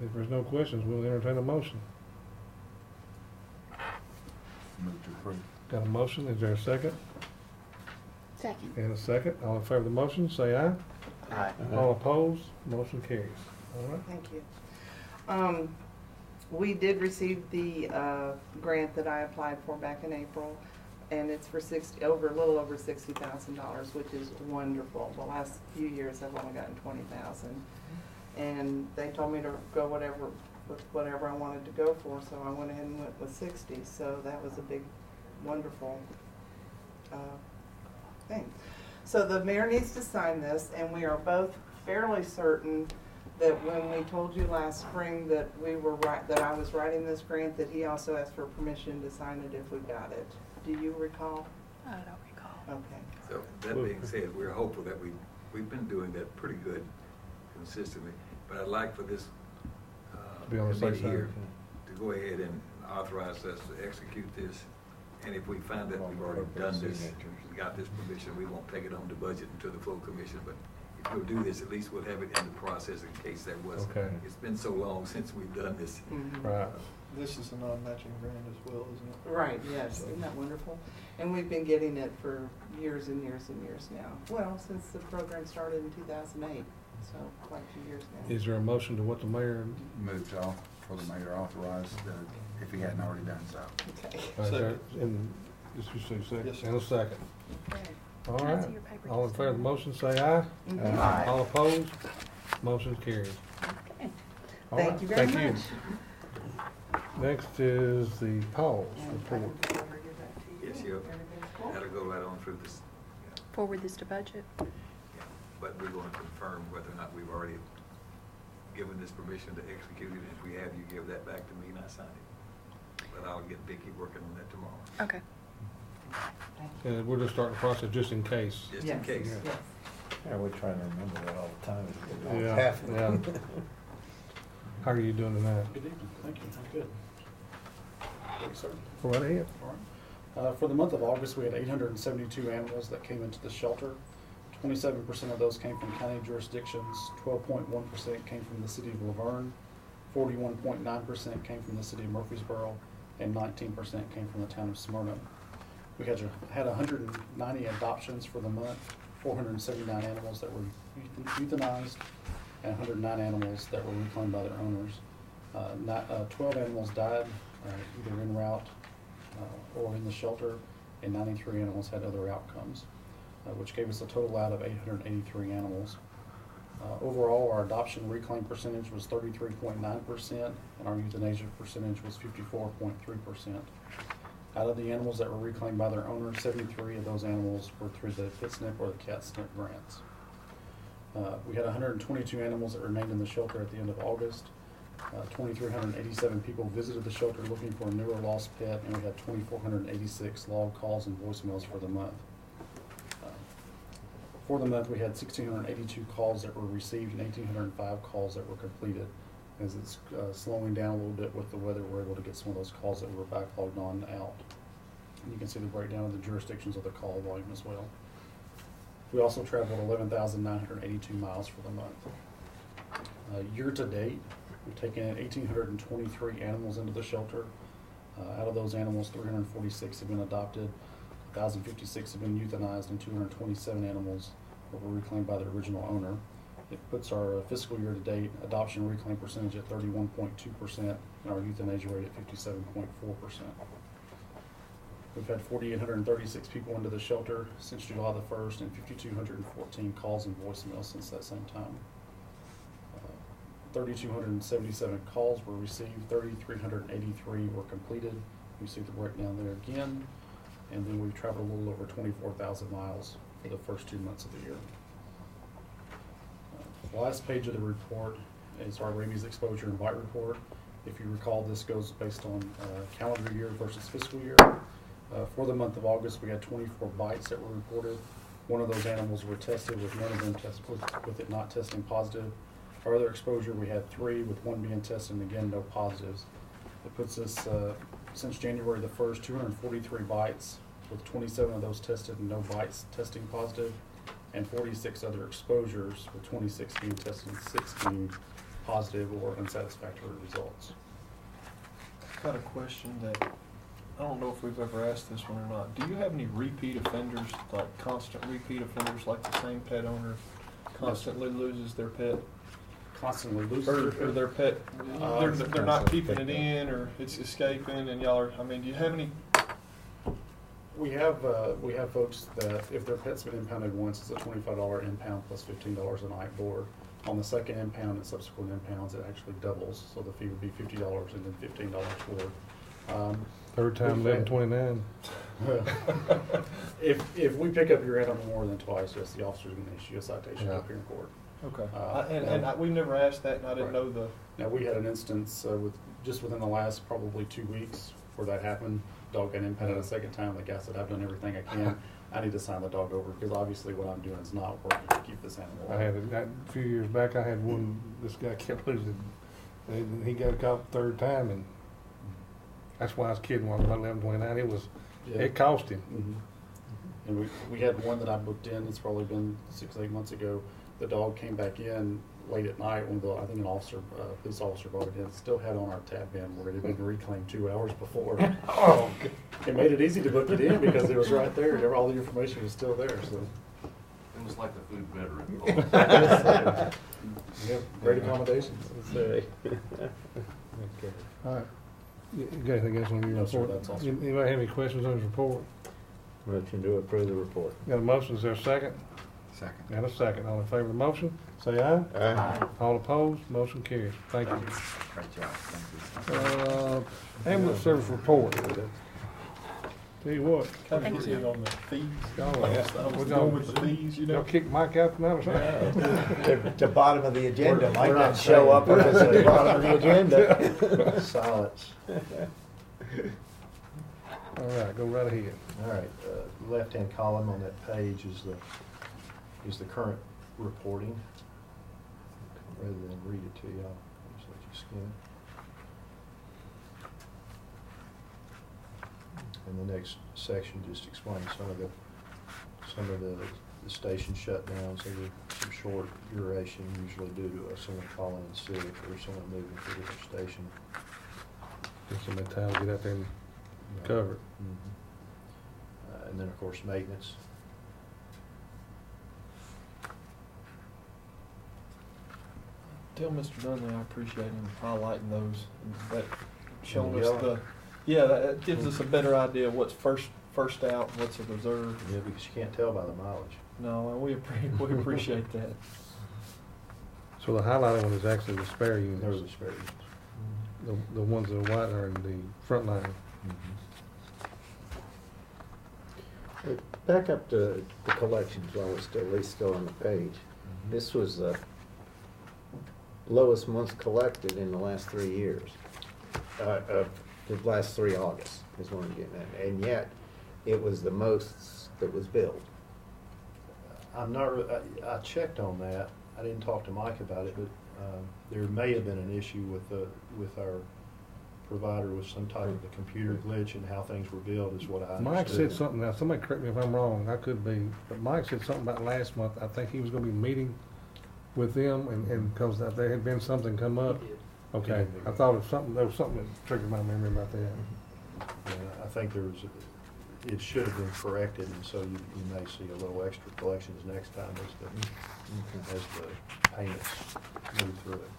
If there's no questions, we'll entertain a motion. Move to approve. Got a motion, is there a second? Second. And a second, all in favor of the motion, say aye. Aye. All opposed, motion carries. All right. Thank you. We did receive the grant that I applied for back in April, and it's for a little over $60,000, which is wonderful. The last few years I've only gotten $20,000, and they told me to go with whatever I wanted to go for, so I went ahead and went with 60. So that was a big, wonderful thing. So the mayor needs to sign this, and we are both fairly certain that when we told you last spring that that I was writing this grant, that he also asked for permission to sign it if we got it. Do you recall? I don't recall. Okay. So that being said, we're hopeful that we've been doing that pretty good consistently. But I'd like for this Be on the safe committee side. here to go ahead and authorize us to execute this. And if we find that we've already done this, we got this permission, we won't take it on the budget until the full commission. But if we'll do this, at least we'll have it in the process in case there was. Okay. It's been so long since we've done this. Mm-hmm. Right. This is a non-matching grant as well, isn't it? Right, yes, isn't that wonderful? And we've been getting it for years and years and years now. Well, since the program started in 2008, so quite a few years now. Is there a motion to what the mayor? Move to for the mayor authorized, if he hadn't already done so. Okay. And just you say second, Yes, sir. and a second. Okay. All Can I right. see your paper All in just favor of the motion, say aye. Mhm. Aye. All opposed, motion carries. Okay. All Thank right. you very Thank much. Next is the Paul's report. Yes, you, that'll go right on through this, Forward this to budget. but we're going to confirm whether or not we've already given this permission to execute it. If we have, you give that back to me and I sign it. But I'll get Vicki working on that tomorrow. Okay. And we're just starting the process just in case. Just in case. Yeah, we're trying to remember that all the time. Yeah, Half. yeah. How are you doing tonight? Good evening, thank you, I'm good. Thank you, sir. Go right ahead. All right. For the month of August, we had 872 animals that came into the shelter. 27% of those came from county jurisdictions, 12.1% came from the city of Laverne, 41.9% came from the city of Murfreesboro, and 19% came from the town of Smyrna. We had 190 adoptions for the month, 479 animals that were euthanized, and 109 animals that were reclaimed by their owners. 12 animals died either en route or in the shelter, and 93 animals had other outcomes, which gave us a total out of 883 animals. Overall, our adoption reclaim percentage was 33.9%, and our euthanasia percentage was 54.3%. Out of the animals that were reclaimed by their owners, 73 of those animals were through the PITSNP or the CAT-SNP grants. We had 122 animals that remained in the shelter at the end of August. 2,387 people visited the shelter looking for a new or lost pet, and we had 2,486 log calls and voicemails for the month. For the month, we had 1,682 calls that were received and 1,805 calls that were completed. As it's slowing down a little bit with the weather, we're able to get some of those calls that were backlogged on out. And you can see the breakdown of the jurisdictions of the call volume as well. We also traveled 11,982 miles for the month. Year to date, we've taken in 1,823 animals into the shelter. Out of those animals, 346 have been adopted, 1,056 have been euthanized, and 227 animals were reclaimed by their original owner. It puts our fiscal year to date adoption reclaim percentage at 31.2% and our euthanasia rate at 57.4%. We've had 4,836 people into the shelter since July the 1st and 5,214 calls and voicemails since that same time. 3,277 calls were received, 3,383 were completed. You see the breakdown there again. And then we've traveled a little over 24,000 miles for the first 2 months of the year. The last page of the report is our rabies exposure and bite report. If you recall, this goes based on calendar year versus fiscal year. For the month of August, we had 24 bites that were reported. One of those animals were tested with none of them with it not testing positive. Our other exposure, we had 3 with 1 being tested and again, no positives. It puts us, since January the 1st, 243 bites with 27 of those tested and no bites testing positive, and 46 other exposures with 26 being tested and 16 positive or unsatisfactory results. I've got a question that, I don't know if we've ever asked this one or not. Do you have any repeat offenders, like constant repeat offenders, like the same pet owner constantly loses their pet? Constantly loses Or their pet, they're not keeping it in, or it's escaping, and y'all are, I mean, do you have any? We have folks that if their pet's been impounded once, it's a $25 impound plus $15 a night board. On the second impound and subsequent impounds, it actually doubles, so the fee would be $50 and then $15 for. Third time, $11.29. If we pick up your animal more than twice, yes, the officer's going to issue a citation up here in court. Okay. We've never asked that, and I didn't know the. Now, we had an instance just within the last probably 2 weeks where that happened. Dog got impounded a second time. The guy said, "I've done everything I can. I need to sign the dog over because obviously what I'm doing is not working to keep this animal." I had a few years back. I had one. This guy kept losing. He got caught the third time, and that's why I was kidding. When I was about 11.29, it was. Yeah. It cost him. Mm-hmm. And we had one that I booked in. It's probably been 6 or 8 months ago. The dog came back in late at night when I think an officer, police officer brought it in. Still had on our tab bin where it had been reclaimed 2 hours before. Oh, it made it easy to book it in because it was right there. All the information was still there. So it was like the food veteran. Yeah, great accommodations. Okay. all right. You got anything else on your No, sir, report? that's all, sir. Anybody have any questions on his report? Motion to approve the report. Got a motion, is there a second? Second. And a second. All in favor of the motion, say aye. Aye. All opposed, motion carries. Thank you. Great job. Thank you. Ambulance service report. Tell you what, Kind of get in on the fees. y'all, That's- I was going with the fees, you y'all know. kick Mike out tonight or something? The bottom of the agenda might we're not not show up if it's at the saying. bottom of the agenda. Silence. All right, go right ahead. All right, left-hand column on that page is the current reporting. Rather than read it to you, I'll just let you skim it. And the next section just explains some of the station shutdowns. They were some short duration, usually due to someone calling in sick or someone moving to a different station. Get some of that time to get out there and cover it. And then, of course, maintenance. Tell Mr. Dunley I appreciate him highlighting those, that showing us Yellow. that gives us a better idea of what's first out, and what's a reserve. Yeah, because you can't tell by the mileage. No, and we appreciate that. So the highlighted one is actually the spare units. Those are spare units. The ones that are white are in the front line. Back up to the collections while we're still, at least still on the page. This was the lowest month collected in the last 3 years. Of the last 3 Augusts is what I'm getting at. And yet, it was the most that was billed. I'm not, I checked on that. I didn't talk to Mike about it, but there may have been an issue with our provider with some type of a computer glitch and how things were billed is what I understood. Mike said something, now somebody correct me if I'm wrong, I could be, but Mike said something about last month, I think he was gonna be meeting with them and because there had been something come up. Okay, I thought there was something that triggered my memory about that. I think it should have been corrected, and so you may see a little extra collections next time as the payments move through it.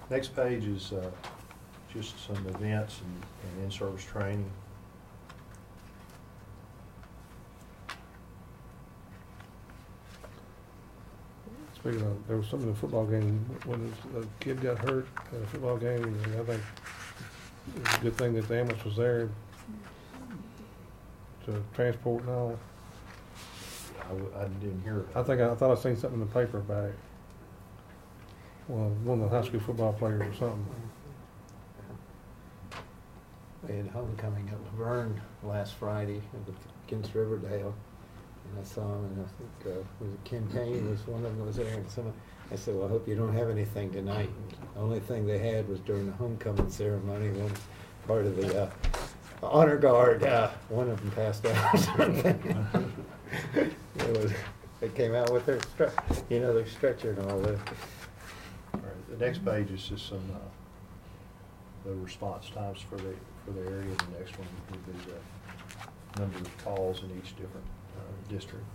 Next page is just some events and in-service training. Speaking of, there was something in the football game, when a kid got hurt in a football game, and I think it was a good thing that the ambulance was there to transport and all. I didn't hear about it. I thought I seen something in the paper about it. Well, one of the high school football players or something. We had homecoming at Laverne last Friday against Riverdale. And I saw him, and I think was it Ken Payne was one of them was there, and I said, well, I hope you don't have anything tonight. And the only thing they had was during the homecoming ceremony, when part of the honor guard, one of them passed out. They came out with their their stretcher and all that. All right, the next page is just some the response times for the area. The next one would be the number of calls in each different district.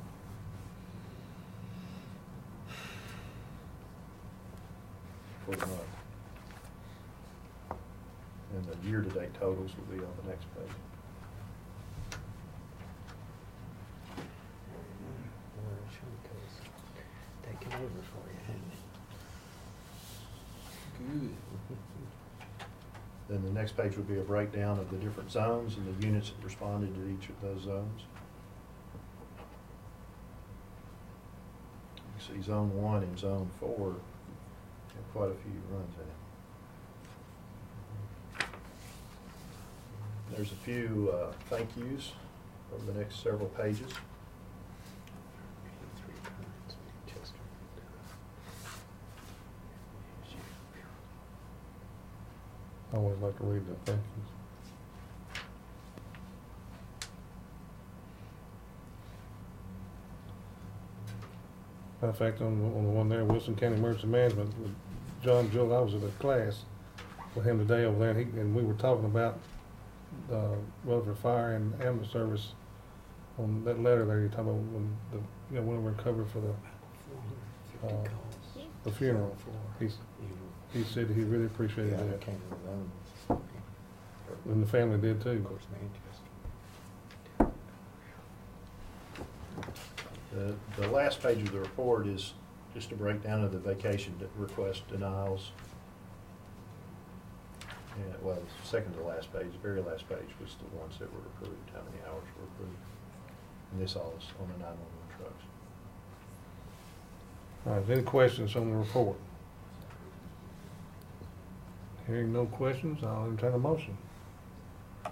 For the month. And the year-to-date totals will be on the next page. Taking over for you, hadn't Good. Then the next page would be a breakdown of the different zones and the units that responded to each of those zones. You see Zone 1 and Zone 4 have quite a few runs in it. There's a few thank yous over the next several pages. I always like to read the thank yous. Matter of fact, on the one there, Wilson County Emergency Management, with John Jill, I was at a class with him today over there, and we were talking about Rutherford Fire and ambulance service on that letter there. You're talking about when when we recovered for the funeral. He said he really appreciated that. And the family did too. The last page of the report is just a breakdown of the vacation request denials. And, well, the second to last page, the very last page was the ones that were approved, how many hours were approved. And this all is on the 911 trucks. All right, any questions on the report? Hearing no questions, I'll entertain a motion. I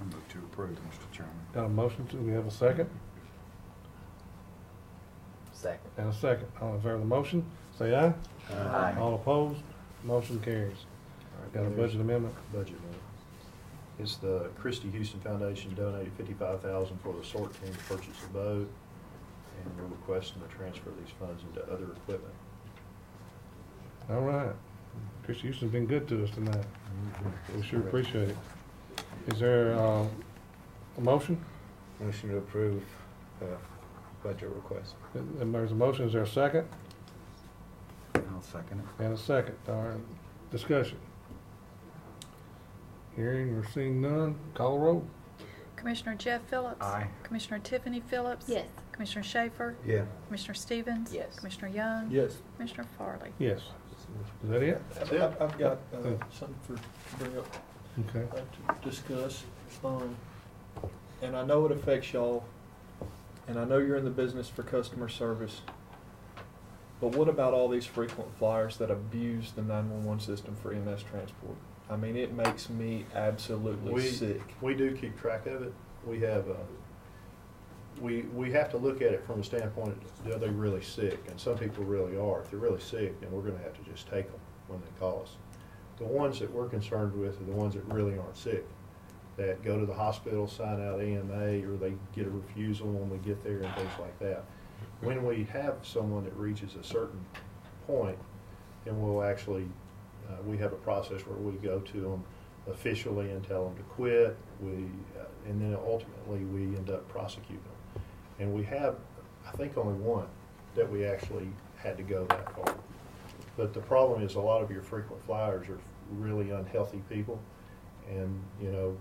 move to approve, Mr. Chairman. Got a motion, do we have a second? Second. And a second. All in favor of the motion, say aye. Aye. All opposed, motion carries. Got a budget amendment? Budget amendment. It's the Christie Houston Foundation donated $55,000 for the sort team to purchase a boat, and we're requesting to transfer these funds into other equipment. All right. Chris Houston's been good to us tonight. We sure appreciate it. Is there a motion? Motion to approve budget request. And there's a motion, is there a second? I'll second it. And a second, all right, discussion. Hearing or seeing none, call the roll. Commissioner Jeff Phillips. Aye. Commissioner Tiffany Phillips. Yes. Commissioner Schaefer. Yeah. Commissioner Stevens. Yes. Commissioner Young. Yes. Commissioner Farley. Yes. Is that it? I've got something to bring up Okay. to discuss. And I know it affects y'all, and I know you're in the business for customer service, but what about all these frequent flyers that abuse the 911 system for EMS transport? I mean, it makes me absolutely sick. We do keep track of it. We have we have to look at it from a standpoint of, are they really sick? And some people really are. If they're really sick, then we're going to have to just take them when they call us. The ones that we're concerned with are the ones that really aren't sick, that go to the hospital, sign out AMA, or they get a refusal when we get there and things like that. When we have someone that reaches a certain point, then we'll actually, we have a process where we go to them officially and tell them to quit. And then ultimately we end up prosecuting them. And we have, I think, only one that we actually had to go that far. But the problem is a lot of your frequent flyers are really unhealthy people, and you know.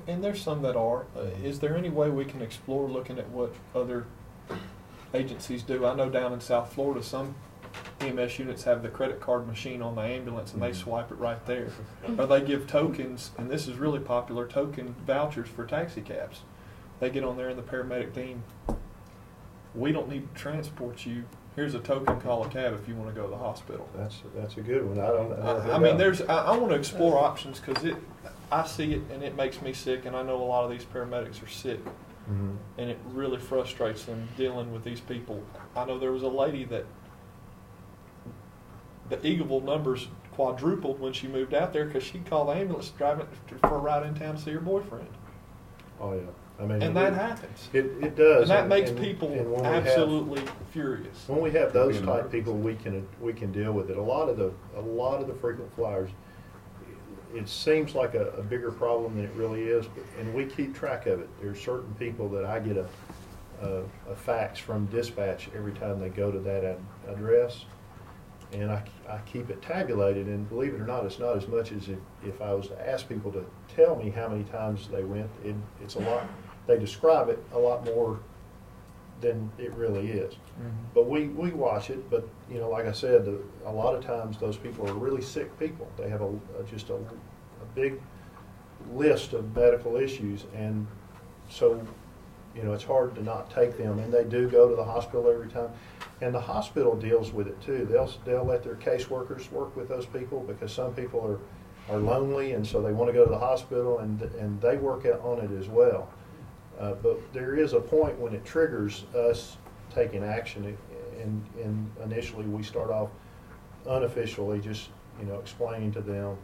And there's some that are. Is there any way we can explore looking at what other agencies do? I know down in South Florida, some EMS units have the credit card machine on the ambulance, and they swipe it right there. Or they give tokens, and this is really popular, token vouchers for taxi cabs. They get on there and the paramedic team, we don't need to transport you. Here's a token, call a cab if you want to go to the hospital. That's a good one. I mean, I want to explore options, because I see it and it makes me sick, and I know a lot of these paramedics are sick. Mm-hmm. And it really frustrates them dealing with these people. I know there was a lady that the Eagleville numbers quadrupled when she moved out there because she'd call the ambulance driving for a ride in town to see her boyfriend. Oh yeah, I mean, and that happens. It does, and that makes people absolutely furious. When we have those type people, we can deal with it. A lot of the frequent flyers, it seems like a bigger problem than it really is, and we keep track of it. There's certain people that I get a fax from dispatch every time they go to that address, and I keep it tabulated, and believe it or not, it's not as much as if I was to ask people to tell me how many times they went. It's a lot. They describe it a lot more than it really is. Mm-hmm. But we watch it, but you know, like I said, a lot of times those people are really sick people. They have just a big list of medical issues, and so you know, it's hard to not take them, and they do go to the hospital every time. And the hospital deals with it too. They'll let their caseworkers work with those people, because some people are lonely, and so they want to go to the hospital, and they work on it as well. But there is a point when it triggers us taking action, and initially we start off unofficially, just explaining to them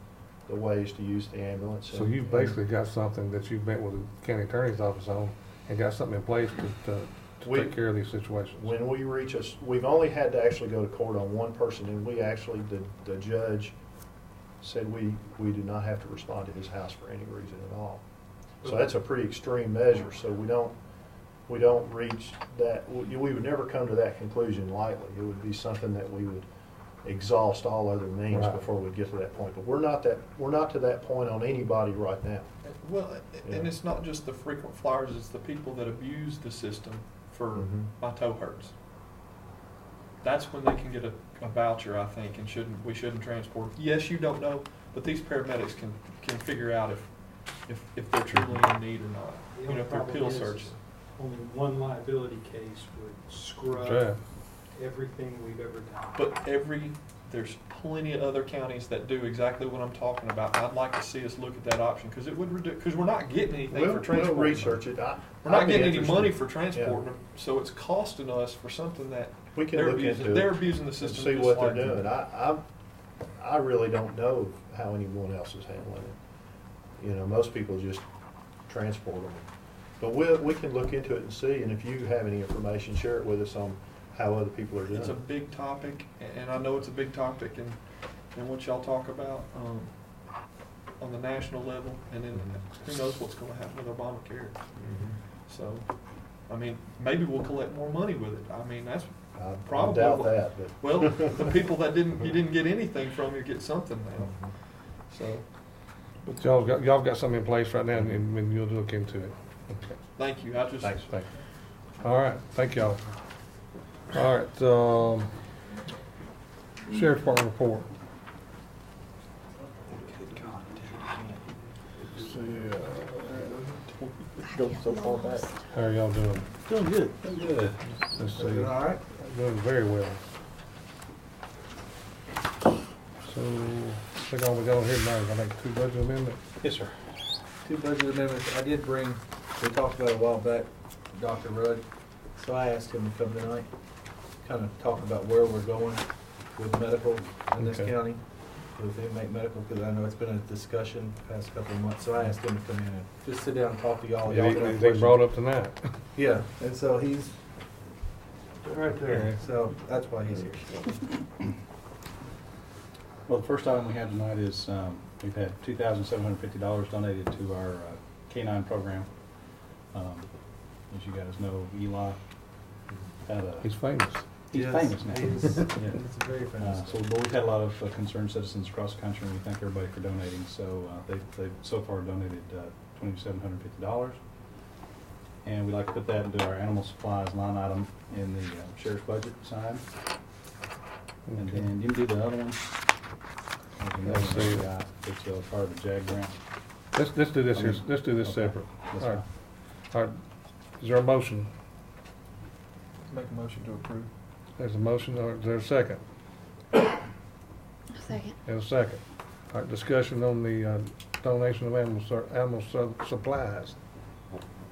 the ways to use the ambulance. So you've basically got something that you've met with the county attorney's office on, and got something in place to take care of these situations. When we reach we've only had to actually go to court on one person, and we actually, the judge said we do not have to respond to his house for any reason at all. So that's a pretty extreme measure. So we don't reach that. We would never come to that conclusion lightly. It would be something that we would exhaust all other means before we get to that point. But we're not to that point on anybody right now. Well, and it's not just the frequent flyers; it's the people that abuse the system for Mhm. my toe hurts. That's when they can get a voucher, I think, and we shouldn't transport. Yes, you don't know, but these paramedics can figure out if they're truly in need or not. You know, if they're pill searches. Only one liability case would scrub Yeah. everything we've ever done. But there's plenty of other counties that do exactly what I'm talking about. I'd like to see us look at that option, because it would because we're not getting anything for We'll transporting. research it. We're not I'd be getting any interested. money for transporting them, so it's costing us for something that We can they're look abusing. into it. They're abusing the and system. see just what like they're doing. I really don't know how anyone else is handling it. You know, most people just transport them. But we can look into it and see, and if you have any information, share it with us on how other people are doing It's a it. big topic, and I know it's a big topic, and what y'all talk about on the national level, and then who knows what's going to happen with Obamacare. So, I mean, maybe we'll collect more money with it. I mean, that's I probably doubt what- that, but. Well, the people that you didn't get anything from, you get something now. So, But y'all got something in place right now, and you'll look into it. Okay. thank you. I just Thanks. All right, thank y'all. All right, Sheriff's Department report. go so far back. How are y'all doing? Doing good. Good. Let's see. Doing all right? Doing very well. So, I think all we got on here tonight is, I think, 2 budget amendments. Yes, sir. 2 budget amendments. I did bring, we talked about it a while back, Dr. Rudd, so I asked him to come tonight, kind of talk about where we're going with medical in this Okay. county, with inmate medical, because I know it's been a discussion the past couple of months, so I asked him to come in and just sit down and talk to y'all. Y'all can have Anything questions. brought up tonight? Yeah, and so he's right there, so that's why he's here. Well, the first item we have tonight is we've had $2,750 donated to our K-9 program. As you guys know, Eli had a... He's famous. He's Yes, famous now. he's- Yeah. he's very famous. But we've had a lot of concerned citizens across the country, and we thank everybody for donating. So they've so far donated $2,750. And we'd like to put that into our animal supplies line item in the sheriff's budget side. And then you can do the other one. Let's see. It's part of the JAG grant. Let's do this here, Okay. let's do this Okay. separate. That's All right. All right, is there a motion? Make a motion to approve. There's a motion, or is there a second? Second. And a second. All right, discussion on the donation of animal supplies.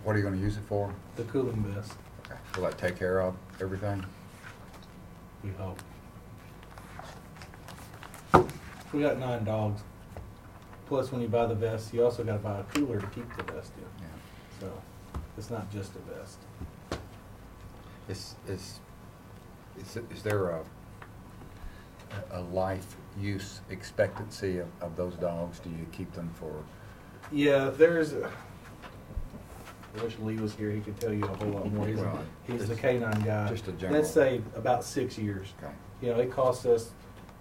What are you gonna use it for? The cooling vest, Will that take care of everything? we hope. We got 9 dogs. Plus, when you buy the vest, you also gotta buy a cooler to keep the vest in. Yeah. So, it's not just a vest. Is there a life use expectancy of those dogs? Do you keep them for? Yeah, I wish Lee was here, he could tell you a whole lot more. Well, He's the it's K-9 guy. just a general- Let's say about 6 years. Okay. You know, it costs us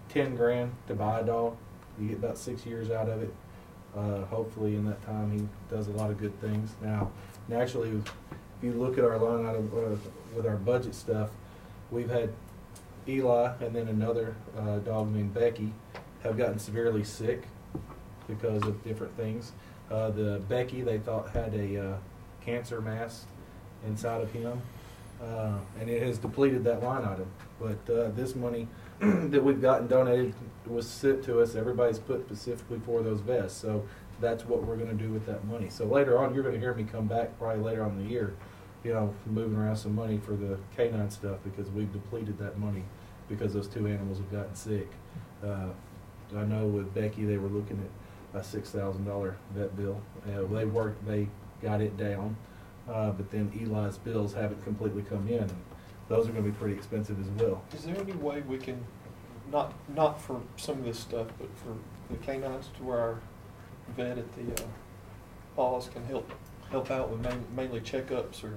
10 grand to buy a dog. You get about 6 years out of it. Hopefully in that time he does a lot of good things. Now, naturally, if you look at our line item with our budget stuff, we've had Eli and then another dog named Becky have gotten severely sick because of different things. The Becky they thought had a cancer mass inside of him, and it has depleted that line item. But this money that we've gotten donated was sent to us. Everybody's put specifically for those vests, so that's what we're going to do with that money. So later on, you're going to hear me come back probably later on in the year, you know, moving around some money for the K-9 stuff because we've depleted that money because those 2 animals have gotten sick. I know with Becky, they were looking at a $6,000 vet bill. They got it down, but then Eli's bills haven't completely come in. Those are going to be pretty expensive as well. Is there any way we can, not for some of this stuff, but for the canines, to where our vet at the Paws can help out with mainly checkups, or?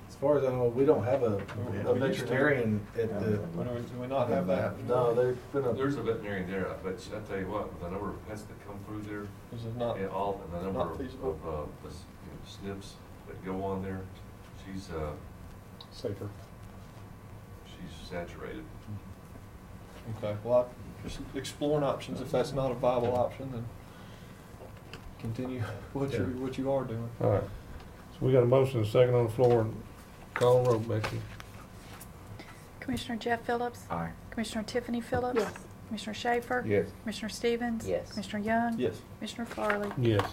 As far as I know, we don't have a veterinarian at the. Do we not have that? No, they've been a. There's a veterinarian there, but I tell you what, the number of pets that come through there, Is it not? and the number not of feasible? snips that go on there, she's safer. She's saturated. Okay, well, just exploring options. If that's not a viable option, then continue what you are doing. All right. So we got a motion and a second on the floor, and call the roll, Becky. Commissioner Jeff Phillips. Aye. Commissioner Tiffany Phillips. Yes. Commissioner Schaefer. Yes. Commissioner Stevens. Yes. Commissioner Young. Yes. Commissioner Farley. Yes.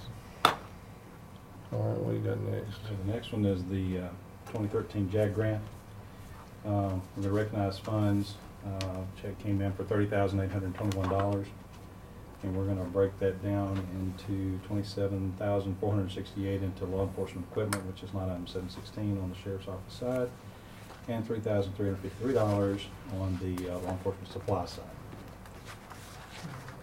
All right, what do you got next? So the next one is the 2013 JAG grant. The recognized funds, check came in for $30,821. And we're gonna break that down into $27,468 into law enforcement equipment, which is line item 716 on the sheriff's office side, and $3,353 on the law enforcement supply side.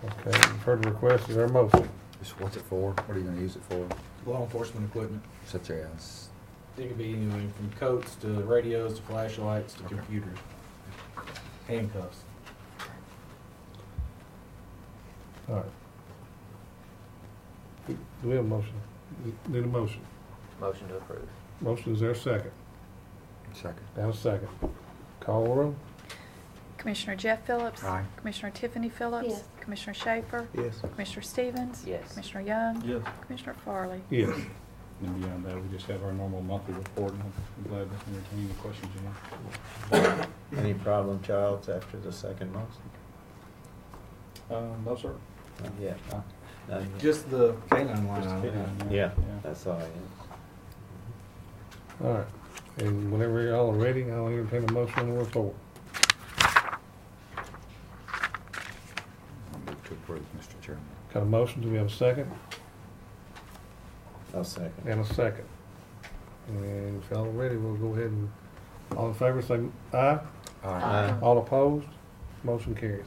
Okay, you've heard the request, is there a motion? Just what's it for? What are you gonna use it for? Law enforcement equipment. Such as? It could be anything from coats to radios to flashlights to computers, handcuffs. All right. Do we have a motion? Need a motion? Motion to approve. Motion, is there a second? Second. And a second. Call the roll? Commissioner Jeff Phillips. Aye. Commissioner Tiffany Phillips. Yes. Commissioner Schaefer. Yes. Commissioner Stevens. Yes. Commissioner Young. Yes. Commissioner Farley. Yes. And beyond that, we just have our normal monthly report, and I'm glad to entertain any questions you have. Any problem, Childs, after the second month? No, sir. Not yet. Not yet. Just the canine line. Just item. canine. Yeah, that's all I have. All right. And whenever y'all are ready, I'll entertain a motion on the report. I'll move to approve, Mr. Chairman. Got a motion, do we have a second? I'll second. And a second. And if y'all are ready, we'll go ahead and, all in favor, say aye. Aye. All opposed? Motion carries.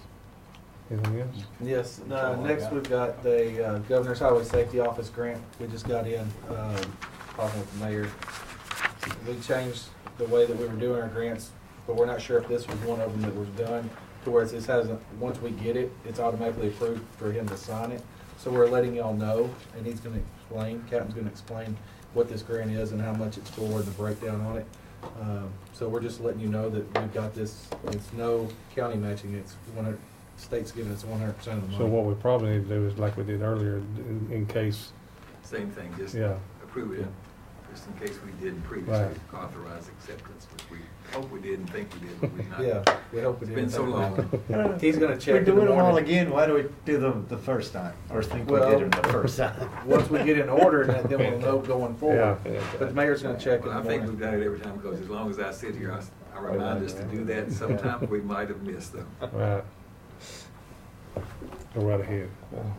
Anything else? Yes, next we've got the Governor's Highway Safety Office grant. We just got in, talking with the mayor. We changed the way that we were doing our grants, but we're not sure if this was one of them that was done, to where it just hasn't, once we get it, it's automatically approved for him to sign it. So we're letting y'all know, and he's gonna explain, Captain's gonna explain what this grant is and how much it's for and the breakdown on it. So we're just letting you know that we've got this, it's no county matching, it's 100, state's giving us 100% of the money. So what we probably need to do is like we did earlier, in case, Same thing, just yeah. approve it, just in case we didn't previously Right. authorize acceptance, which we hope we did and think we did, but we not. Yeah, we hope we It's did. been so long. He's gonna check. We're in the doing them all morning. again, why do we do them the first time? Or think we Well, did them the first time? Once we get in order, then we'll know going forward. Yeah. But the mayor's gonna check in Well, the I think morning. we've done it every time, because as long as I sit here, I remind us to do that, sometimes we might have missed them. Right. Go right ahead.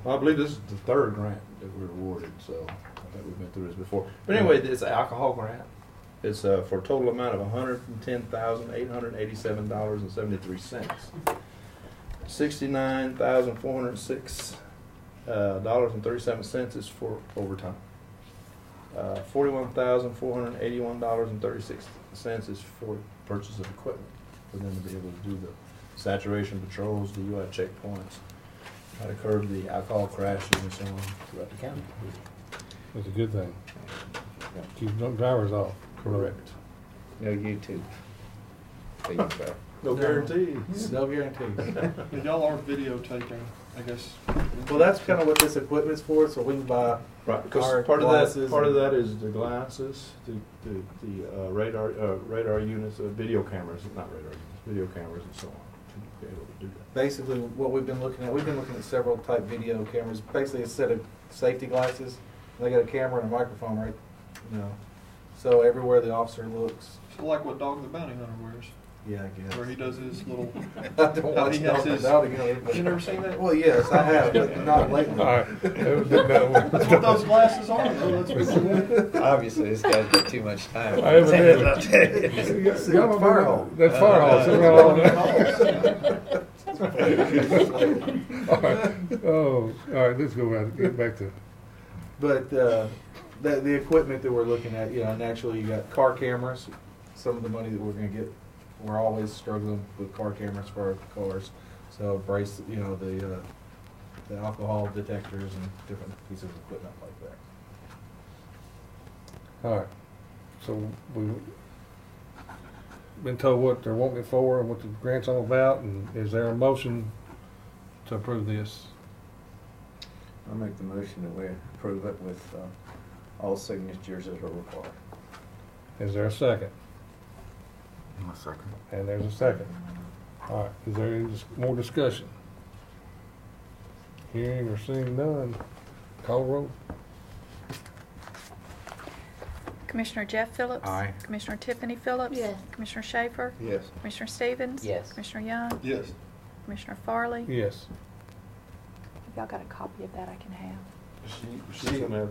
I believe this is the third grant that we're awarded, so I think we've been through this before. But anyway, it's an alcohol grant. It's for a total amount of $110,887.73. $69,406.37 is for overtime. $41,481.36 is for purchase of equipment for them to be able to do the saturation patrols, DUI checkpoints, try to curb the alcohol crashes and so on throughout the county. That's a good thing. Keep drunk drivers off. Correct. No YouTube. No guarantees. No guarantees. And y'all are videotaping, I guess. Well, that's kind of what this equipment's for, so we can buy Right, our because glasses part of and- that is the glasses, the radar units, video cameras, not radar units, video cameras and so on, to be able to do that. Basically, what we've been looking at several type video cameras, basically a set of safety glasses. They got a camera and a microphone, right? So everywhere the officer looks. So like what Dog the Bounty Hunter wears, Yeah, I guess. where he does his little. I don't how watch he has Dog the his- Bounty Hunter. You never seen that? Well, yes, I have, but not lately. All right. That's what those glasses are, though. That's what Obviously, this guy's got too much time. I haven't had Y'all fire hole. That fire hall. sitting right on there. All right. Oh, all right, let's go around, get back to, But the equipment that we're looking at, naturally you got car cameras. Some of the money that we're going to get, we're always struggling with car cameras for our cars. So brace, the alcohol detectors and different pieces of equipment like that. all right. So we, been told what they're wanting it for and what the grant's all about, and is there a motion to approve this? I'll make the motion that we approve it with all signatures that are required. Is there a second? A second. And there's a second. All right, is there any more discussion? Hearing or seeing none, call roll. Commissioner Jeff Phillips. Aye. Commissioner Tiffany Phillips. Yes. Commissioner Schaefer. Yes. Commissioner Stevens. Yes. Commissioner Young. Yes. Commissioner Farley. Yes. If y'all got a copy of that, I can have.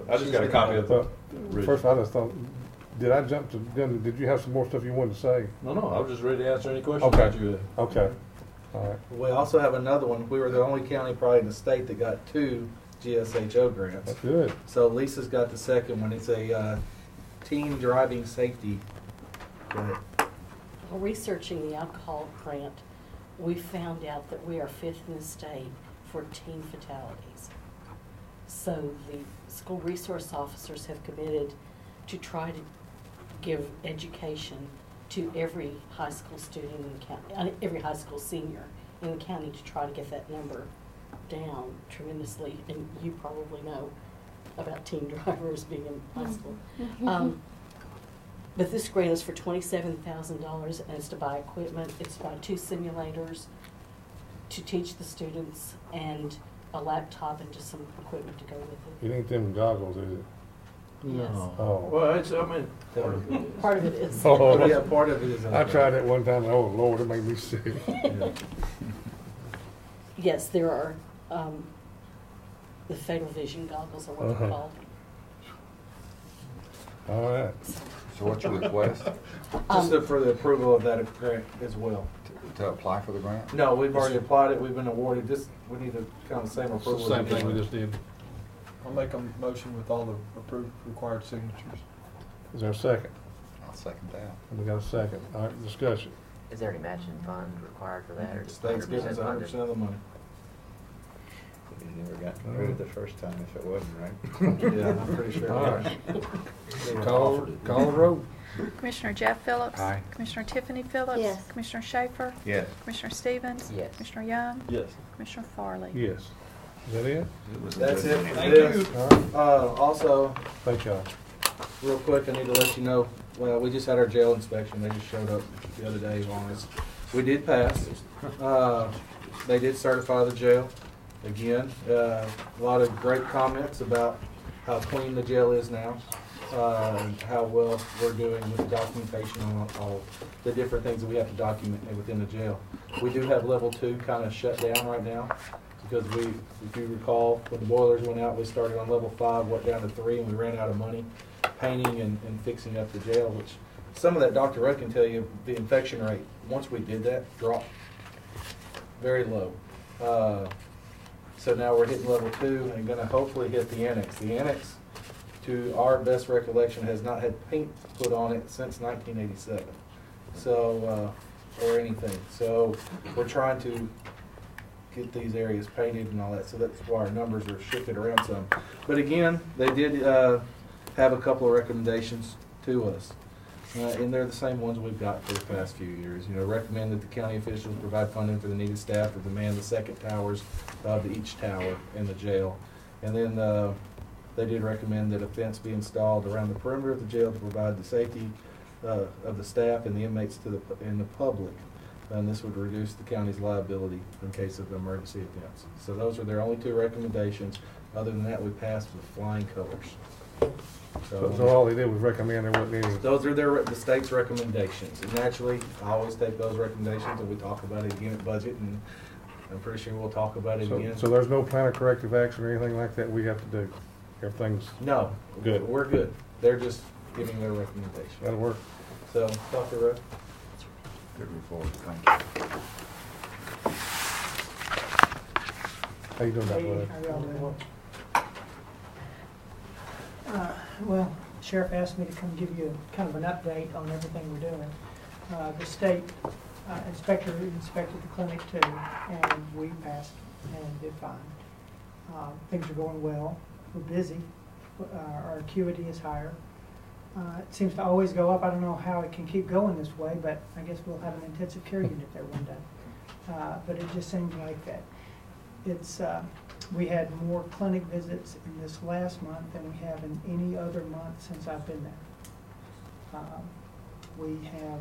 I just got a copy of the First, I just thought, did I jump to, did you have some more stuff you wanted to say? No, I was just ready to answer any questions Okay. that you had. Okay, all right. We also have another one. We were the only county probably in the state that got 2 GSHO grants. That's good. So Lisa's got the second one. It's a teen driving safety grant. While researching the alcohol grant, we found out that we are 5th in the state for teen fatalities. So the school resource officers have committed to try to give education to every high school student in the county, every high school senior in the county, to try to get that number down tremendously. And you probably know about teen drivers being in high school. But this grant is for $27,000, and it's to buy equipment. It's to buy 2 simulators to teach the students, and a laptop, and just some equipment to go with it. It ain't them goggles, is it? No. Oh. Well, it's, I mean, part of it is. Part of it is. Oh, Yeah, part of it is. I tried that one time, and oh Lord, it made me sick. Yes, there are, the Fatal Vision goggles are what they're called. All right. So what's your request? Just for the approval of that grant as well. To apply for the grant? No, we've already applied it. We've been awarded this. We need to kind of the same It's the approval. same as thing we did. just did. I'll make a motion with all the approved required signatures. Is there a second? I'll second that. And we got a second. All right, discussion. Is there any matching fund required for that, or just State's giving us 100% 100% funded? of the money. You never got approved the first time if it wasn't, right? Yeah, I'm pretty sure. All right. Call roll. Commissioner Jeff Phillips. Aye. Commissioner Tiffany Phillips. Yes. Commissioner Schaefer. Yes. Commissioner Stevens. Yes. Commissioner Young. Yes. Commissioner Farley. Yes. Is that it? That's it. Thank you. All right. Also, Thanks, y'all. real quick, I need to let you know, well, we just had our jail inspection. They just showed up the other day on us. We did pass. They did certify the jail. Again, a lot of great comments about how clean the jail is now, and how well we're doing with the documentation on all the different things that we have to document within the jail. We do have level 2 kind of shut down right now, because if you recall, when the boilers went out, we started on level 5, went down to 3, and we ran out of money painting and fixing up the jail, which some of that Dr. Rudd can tell you, the infection rate, once we did that, dropped very low. So now we're hitting level 2 and gonna hopefully hit the annex. The annex, to our best recollection, has not had paint put on it since 1987. So, or anything. So we're trying to get these areas painted and all that, so that's why our numbers are shifted around some. But again, they did have a couple of recommendations to us. And they're the same ones we've got for the past few years. You know, recommend that the county officials provide funding for the needed staff to man the second towers of each tower in the jail. And then they did recommend that a fence be installed around the perimeter of the jail to provide the safety of the staff and the inmates to the public. And this would reduce the county's liability in case of emergency events. So those are their only 2 recommendations. Other than that, we passed with flying colors. So all they did was recommend there wasn't any. Those are the state's recommendations. And naturally, I always take those recommendations and we talk about it again at budget, and I'm pretty sure we'll talk about it again. So there's no plan of corrective action or anything like that we have to do? Everything's No. good? We're good. They're just giving their recommendation. That'll work. So, Dr. Rudd? Good report, thank you. How you doing, Dr. Rudd? How y'all doing? Well, the sheriff asked me to come give you kind of an update on everything we're doing. The state inspector inspected the clinic too, and we passed and did fine. Things are going well. We're busy. Our acuity is higher. It seems to always go up. I don't know how it can keep going this way, but I guess we'll have an intensive care unit there one day. But it just seems like that. It's, we had more clinic visits in this last month than we have in any other month since I've been there. We have,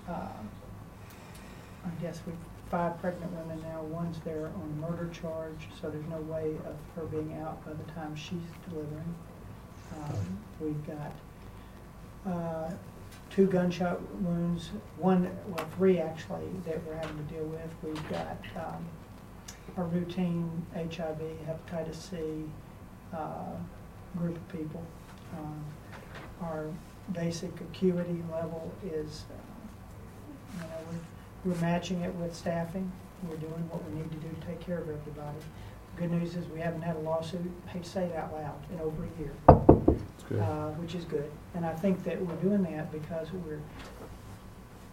I guess we've 5 pregnant women now. One's there on a murder charge, so there's no way of her being out by the time she's delivering. We've got 2 gunshot wounds, 3 actually, that we're having to deal with. We've got a routine HIV, hepatitis C group of people. Our basic acuity level is, we're matching it with staffing. We're doing what we need to do to take care of everybody. The good news is we haven't had a lawsuit, I hate to say it out loud, in over a year, which is good. And I think that we're doing that because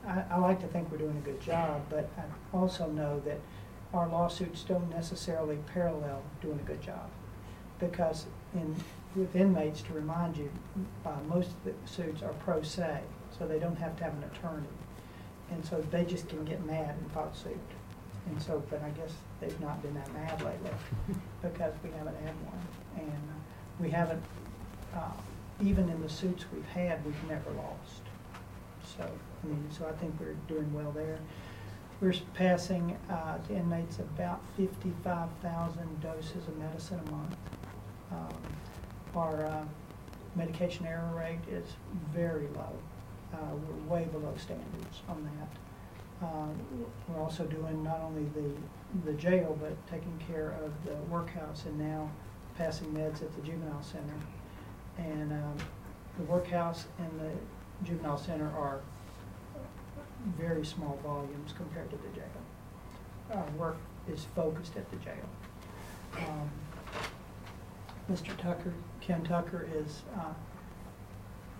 I like to think we're doing a good job, but I also know that our lawsuits don't necessarily parallel doing a good job. Because with inmates, to remind you, most of the suits are pro se, so they don't have to have an attorney. And so they just can get mad and file suit. And so, but I guess they've not been that mad lately because we haven't had one. And we haven't, even in the suits we've had, we've never lost. So, so I think we're doing well there. We're passing to inmates about 55,000 doses of medicine a month. Our medication error rate is very low. We're way below standards on that. We're also doing not only the jail, but taking care of the workhouse and now passing meds at the juvenile center. And the workhouse and the juvenile center are very small volumes compared to the jail. Our work is focused at the jail. Mr. Tucker, Ken Tucker, is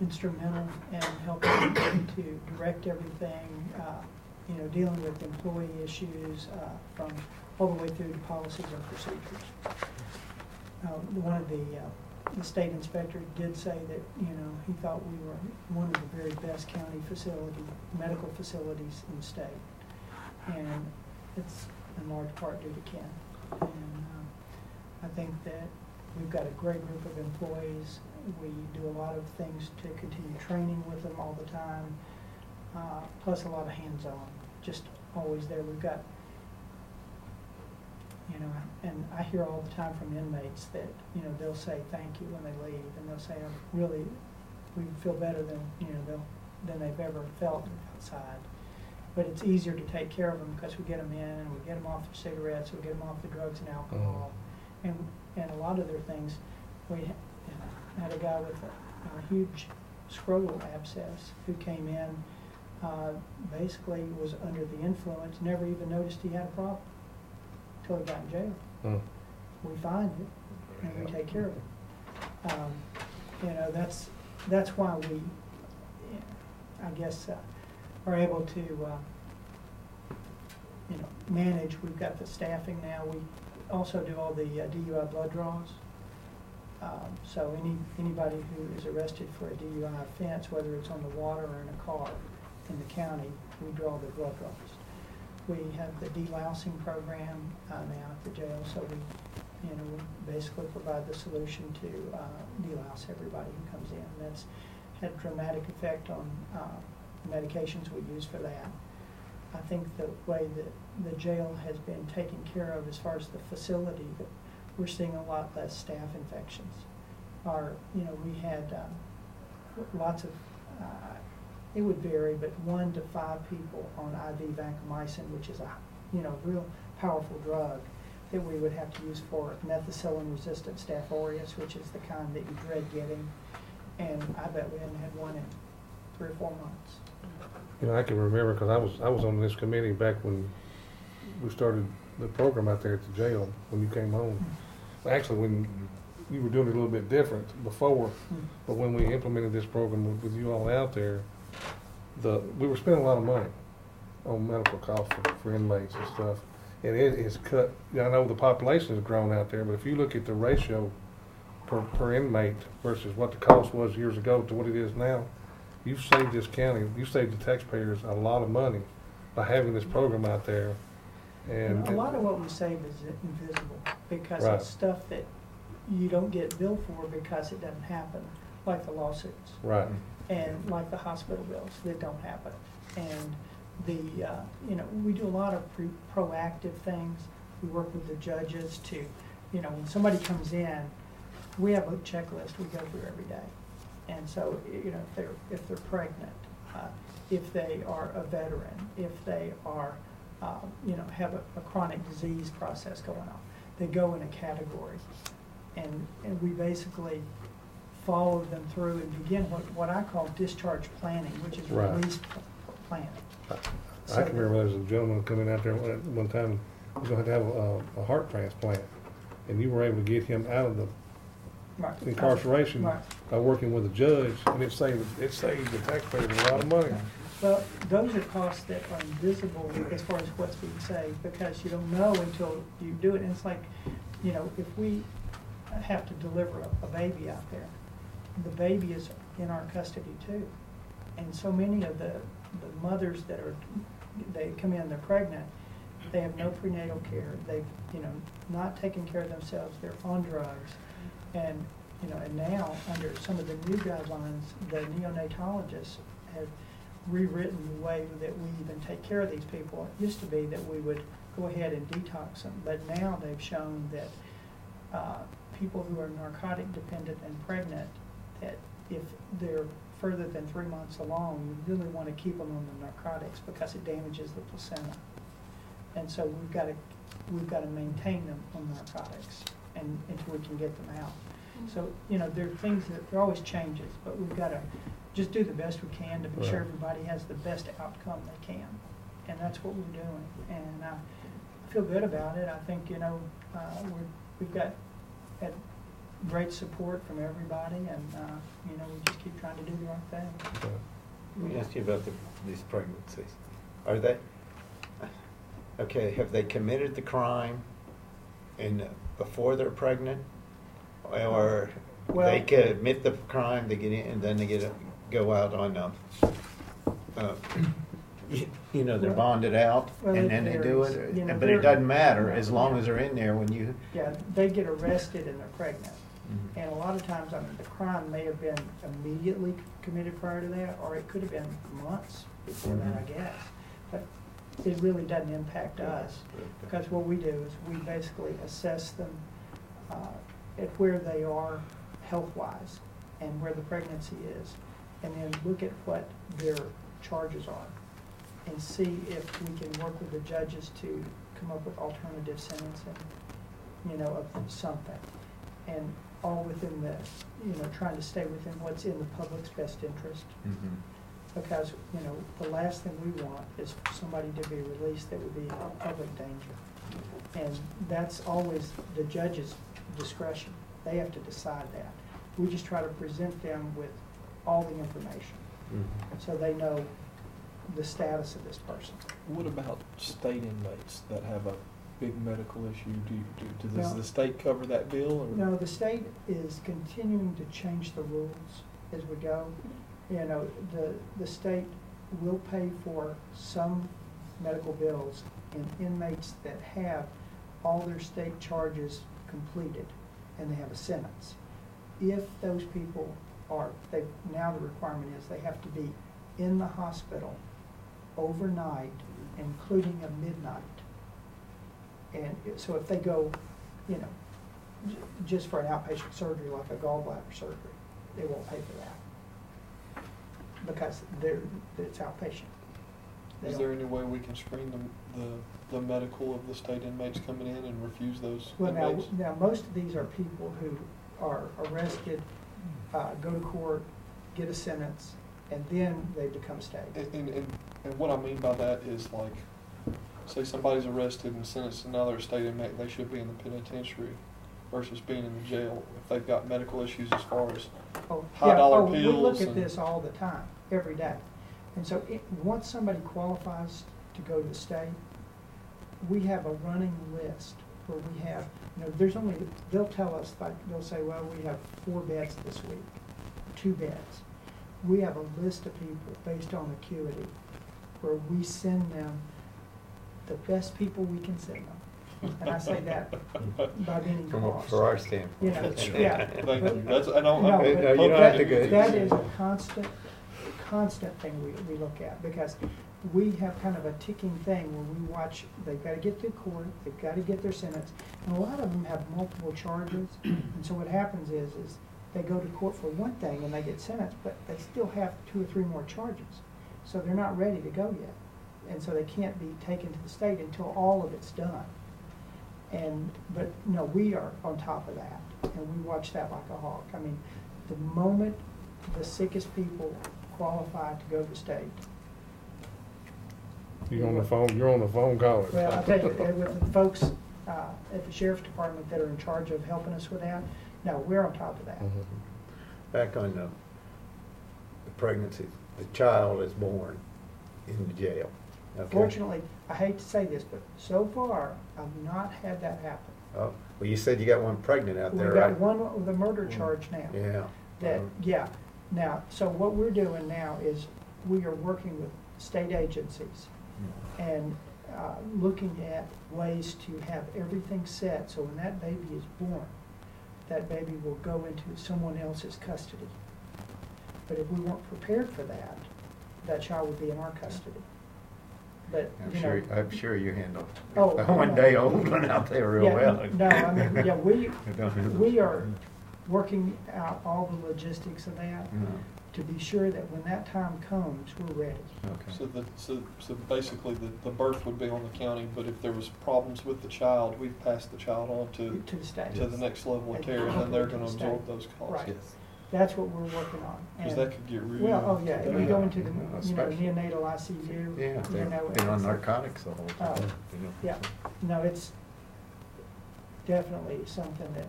instrumental in helping to direct everything, dealing with employee issues from all the way through to policies and procedures. One of the state inspector did say that, he thought we were one of the very best county medical facilities in the state. And it's in large part due to Ken. And I think that we've got a great group of employees. We do a lot of things to continue training with them all the time, plus a lot of hands-on, just always there. We've got, and I hear all the time from inmates that, they'll say thank you when they leave, and they'll say, we feel better than, than they've ever felt outside. But it's easier to take care of them because we get them in, and we get them off their cigarettes, we get them off the drugs and alcohol, and a lot of their things. We had a guy with a huge scrotal abscess who came in, basically was under the influence, never even noticed he had a problem until he got in jail. We find it and we take care of it. That's why we, I guess, are able to, manage. We've got the staffing now. We also do all the DUI blood draws. So anybody who is arrested for a DUI offense, whether it's on the water or in a car in the county, we draw the blood draws. We have the delousing program now at the jail, so we basically provide the solution to delouse everybody who comes in. That's had a dramatic effect on medications we use for that. I think the way that the jail has been taken care of as far as the facility, that we're seeing a lot less staph infections. We had lots of, it would vary, but 1 to 5 people on IV vancomycin, which is a real powerful drug that we would have to use for methicillin-resistant Staph aureus, which is the kind that you dread getting. And I bet we hadn't had one in 3 or 4 months. I can remember because I was on this committee back when we started the program out there at the jail when you came home. Actually, when you were doing it a little bit different before, but when we implemented this program with you all out there, we were spending a lot of money on medical costs for inmates and stuff. And it is cut. I know the population has grown out there, but if you look at the ratio per inmate versus what the cost was years ago to what it is now, you've saved this county, you've saved the taxpayers a lot of money by having this program out there. And a lot of what we save is invisible because Right. it's stuff that you don't get billed for because it doesn't happen, like the lawsuits. Right. And like the hospital bills that don't happen. And the, we do a lot of proactive things. We work with the judges to, when somebody comes in, we have a checklist we go through every day. And so, if they're pregnant, if they are a veteran, if they are, have a chronic disease process going on, they go in a category. And we basically follow them through and begin what I call discharge planning, which is Right. release planning. I can remember there was a gentleman coming out there one time, he was going to have a heart transplant, and you were able to get him out of the Right. incarceration Right. by working with a judge, and it saved the taxpayers a lot of money. Well, those are costs that are invisible as far as what's being saved, because you don't know until you do it. And it's like, if we have to deliver a baby out there, the baby is in our custody too. And so many of the mothers they come in, they're pregnant, they have no prenatal care, they've, not taken care of themselves, they're on drugs. And, and now, under some of the new guidelines, the neonatologists have rewritten the way that we even take care of these people. It used to be that we would go ahead and detox them, but now they've shown that people who are narcotic dependent and pregnant, that if they're further than 3 months along, we really want to keep them on the narcotics because it damages the placenta. And so we've got to maintain them on narcotics until we can get them out. So, there are things there are always changes, but we've got to just do the best we can to be sure everybody has the best outcome they can. And that's what we're doing. And I feel good about it. I think, we've had great support from everybody, and, we just keep trying to do the right thing. Let me ask you about these pregnancies. Are they, have they committed the crime before they're pregnant? Or they commit the crime, they get in, and then they go out on, they're bonded out, and then they do it? But it doesn't matter, as long as they're in there when you... Yeah, they get arrested and they're pregnant. Mm-hmm. And a lot of times, the crime may have been immediately committed prior to that, or it could have been months before that, I guess. But it really doesn't impact us, because what we do is we basically assess them at where they are health-wise and where the pregnancy is, and then look at what their charges are and see if we can work with the judges to come up with alternative sentencing, of something. And all within the, trying to stay within what's in the public's best interest. Mm-hmm. Because, the last thing we want is for somebody to be released that would be a public danger. And that's always the judge's discretion. They have to decide that. We just try to present them with all the information, so they know the status of this person. What about state inmates that have a big medical issue? Does the state cover that bill? Or? No, the state is continuing to change the rules as we go. The state will pay for some medical bills in inmates that have all their state charges completed and they have a sentence. If those people now the requirement is they have to be in the hospital overnight, including a midnight. And so if they go, just for an outpatient surgery like a gallbladder surgery, they won't pay for that because it's outpatient. Is there any way we can screen the medical of the state inmates coming in and refuse those inmates? Now most of these are people who are arrested, go to court, get a sentence, and then they become state. And what I mean by that is, like, say somebody's arrested and sentenced to another state inmate, they should be in the penitentiary versus being in the jail if they've got medical issues as far as high dollar pills. We look at this all the time, every day. And so once somebody qualifies to go to the state, we have a running list where we have, there's only, they'll tell us, like, they'll say, well, we have 4 beds this week, 2 beds. We have a list of people based on acuity where we send them the best people we can send them. And I say that by any cost. For our standpoint. Yeah. Thank you. But I don't. no, I- but you don't have to go. that is a constant thing we look at, because we have kind of a ticking thing where we watch, they've got to get through court, they've got to get their sentence, and a lot of them have multiple charges. And so what happens is they go to court for one thing and they get sentenced, but they still have 2 or 3 more charges. So they're not ready to go yet. And so they can't be taken to the state until all of it's done. But no, we are on top of that, and we watch that like a hawk. I mean, the moment the sickest people qualify to go to state. You're on the phone calling. Well, I tell you, with the folks at the sheriff's department that are in charge of helping us with that, no, we're on top of that. Back on the pregnancy, the child is born in the jail. Okay? Fortunately, I hate to say this, but so far, I've not had that happen. Oh, well, you said you got one pregnant out there, We've right? got one with a murder charge now. Yeah. That, yeah. Now, so what we're doing now is we are working with state agencies and looking at ways to have everything set so when that baby is born, that baby will go into someone else's custody. But if we weren't prepared for that, that child would be in our custody. But, I'm sure you handle Oh, the 1-day-old one out there real yeah, well. No, I mean, yeah, we are working out all the logistics of that to be sure that when that time comes, we're ready. Okay. So basically, the birth would be on the county, but if there was problems with the child, we've passed the child on to the state, to the next level of care, and then they're going to absorb those costs. Right. That's what we're working on. Because And- that could get really. Well, oh yeah, if we go into the, Especially- neonatal ICU. Yeah, they've been on it's- narcotics the whole time. Yeah, no, it's definitely something that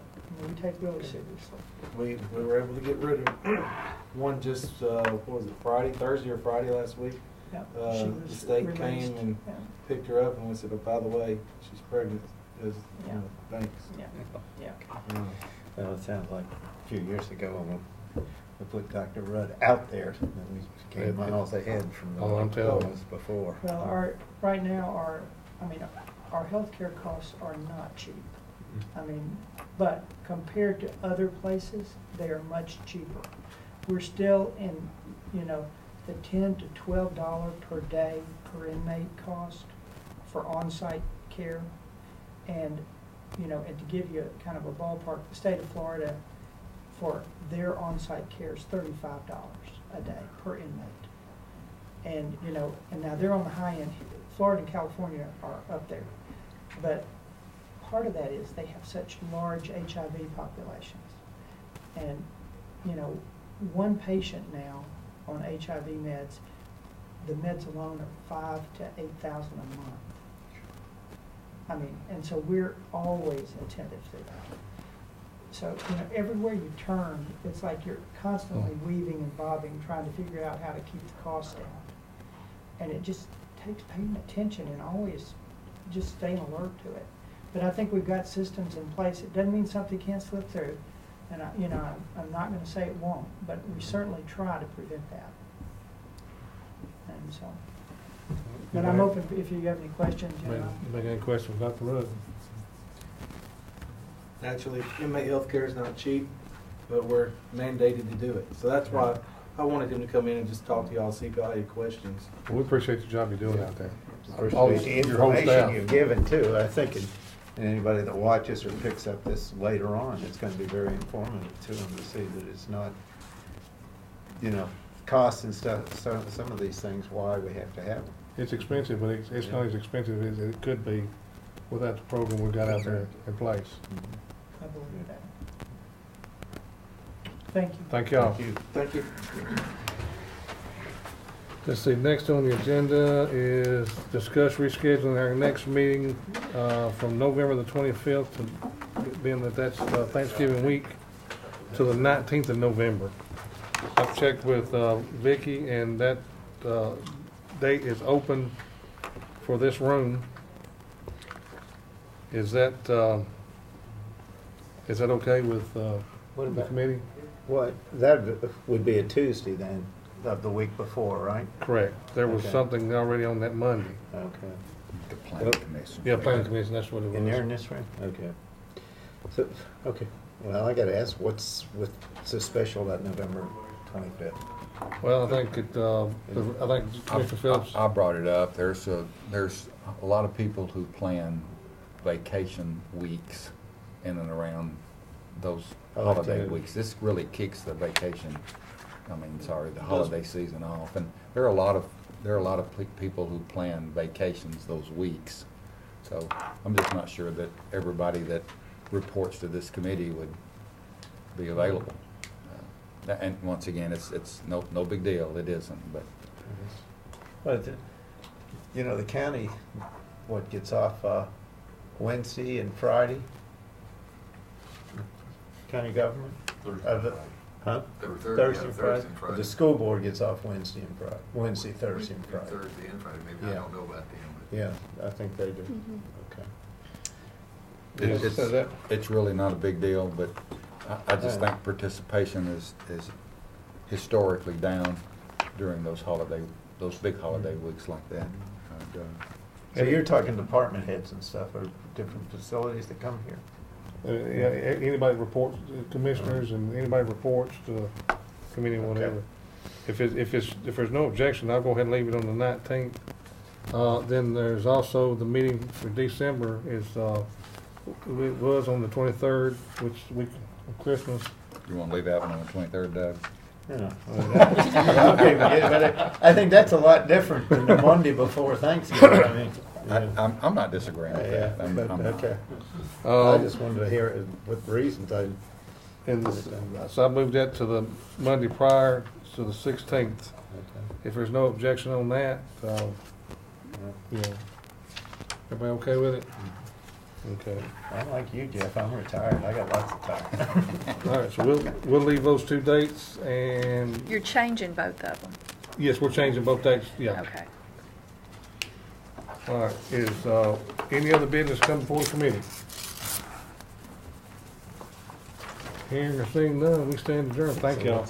we take really seriously. We were able to get rid of one just, what was it, Thursday or Friday last week? Yeah, The she was state released. came and Yeah. picked her up and we said, oh, by the way, she's pregnant, Yeah. thanks. Yeah. Well, it sounds like a few years ago when we put Dr. Rudd out there, and we came miles ahead from the I'm telling you. was before. Well, right now, our healthcare costs are not cheap. I mean, but compared to other places, they are much cheaper. We're still in, the $10 to $12 per day per inmate cost for on-site care. And, and to give you kind of a ballpark, the state of Florida, for their on-site care is $35 a day per inmate. And, and now they're on the high end. Florida and California are up there. But part of that is they have such large HIV populations. And, one patient now on HIV meds, the meds alone are $5,000 to $8,000 a month. I mean, and so we're always attentive to that. So, everywhere you turn, it's like you're constantly weaving and bobbing, trying to figure out how to keep the costs down. And it just takes paying attention and always just staying alert to it. But I think we've got systems in place. It doesn't mean something can't slip through. And I'm not going to say it won't, but we certainly try to prevent that. And so, but I'm open if you have any questions. Make any questions about the road? Actually, inmate healthcare is not cheap, but we're mandated to do it. So that's why I wanted him to come in and just talk to y'all, see if y'all had any questions. Well, we appreciate the job you're doing out there. Appreciate the Your whole staff. information you've given too. I think anybody that watches or picks up this later on, it's going to be very informative to them to see that it's not, costs and stuff, some of these things, why we have to have them. It's expensive, but it's not as expensive as it could be without the program we've got out there in place. I believe that. Thank you. Thank y'all. Thank you. Let's see, next on the agenda is discuss rescheduling our next meeting from November the 25th, being that that's Thanksgiving week, to the 19th of November. I've checked with Vicki, and that date is open for this room. Is that okay with What the about, committee? what, that would be a Tuesday then, of the week before, right? Correct. There was Okay. something already on that Monday. Okay. The planning commission. Yeah, planning commission, that's what it was. In there in this room? Okay. So, okay, well, I gotta ask, what's so special about November 25th? Well, I think I think Mr. Phillips. I brought it up. There's a lot of people who plan vacation weeks in and around those holiday weeks. This really kicks the vacation, the holiday season off. And there are a lot of people who plan vacations those weeks. So I'm just not sure that everybody that reports to this committee would be available. And once again, it's no big deal. It isn't, but. But, the county, gets off Wednesday and Friday? County government? Huh? Thursday and Friday? But the school board gets off Wednesday and Friday, Thursday and Friday. Thursday and Friday, maybe I don't know about them, but. Yeah, I think they do. Okay. It's really not a big deal, but I just think participation is historically down during those big holiday weeks like that. So you're talking department heads and stuff, or different facilities that come here? Yeah, anybody reports, commissioners and anybody reports to the committee, whatever. If there's no objection, I'll go ahead and leave it on the 19th. Then there's also the meeting for December it was on the 23rd, which is the week of Christmas. You want to leave that one on the 23rd, Doug? Yeah. Okay, but I think that's a lot different than the Monday before Thanksgiving. I'm not disagreeing with that. Okay. I just wanted to hear it with reasons. So I moved that to the Monday prior to the 16th. Okay. If there's no objection on that, everybody okay with it? Okay. I'm like you, Jeff. I'm retired. I got lots of time. All right, so we'll leave those two dates, and You're changing both of them. yes, we're changing both dates. Yeah. Okay. All right. Is any other business come before the committee? Hearing or seeing none, we stand adjourned. Thank y'all.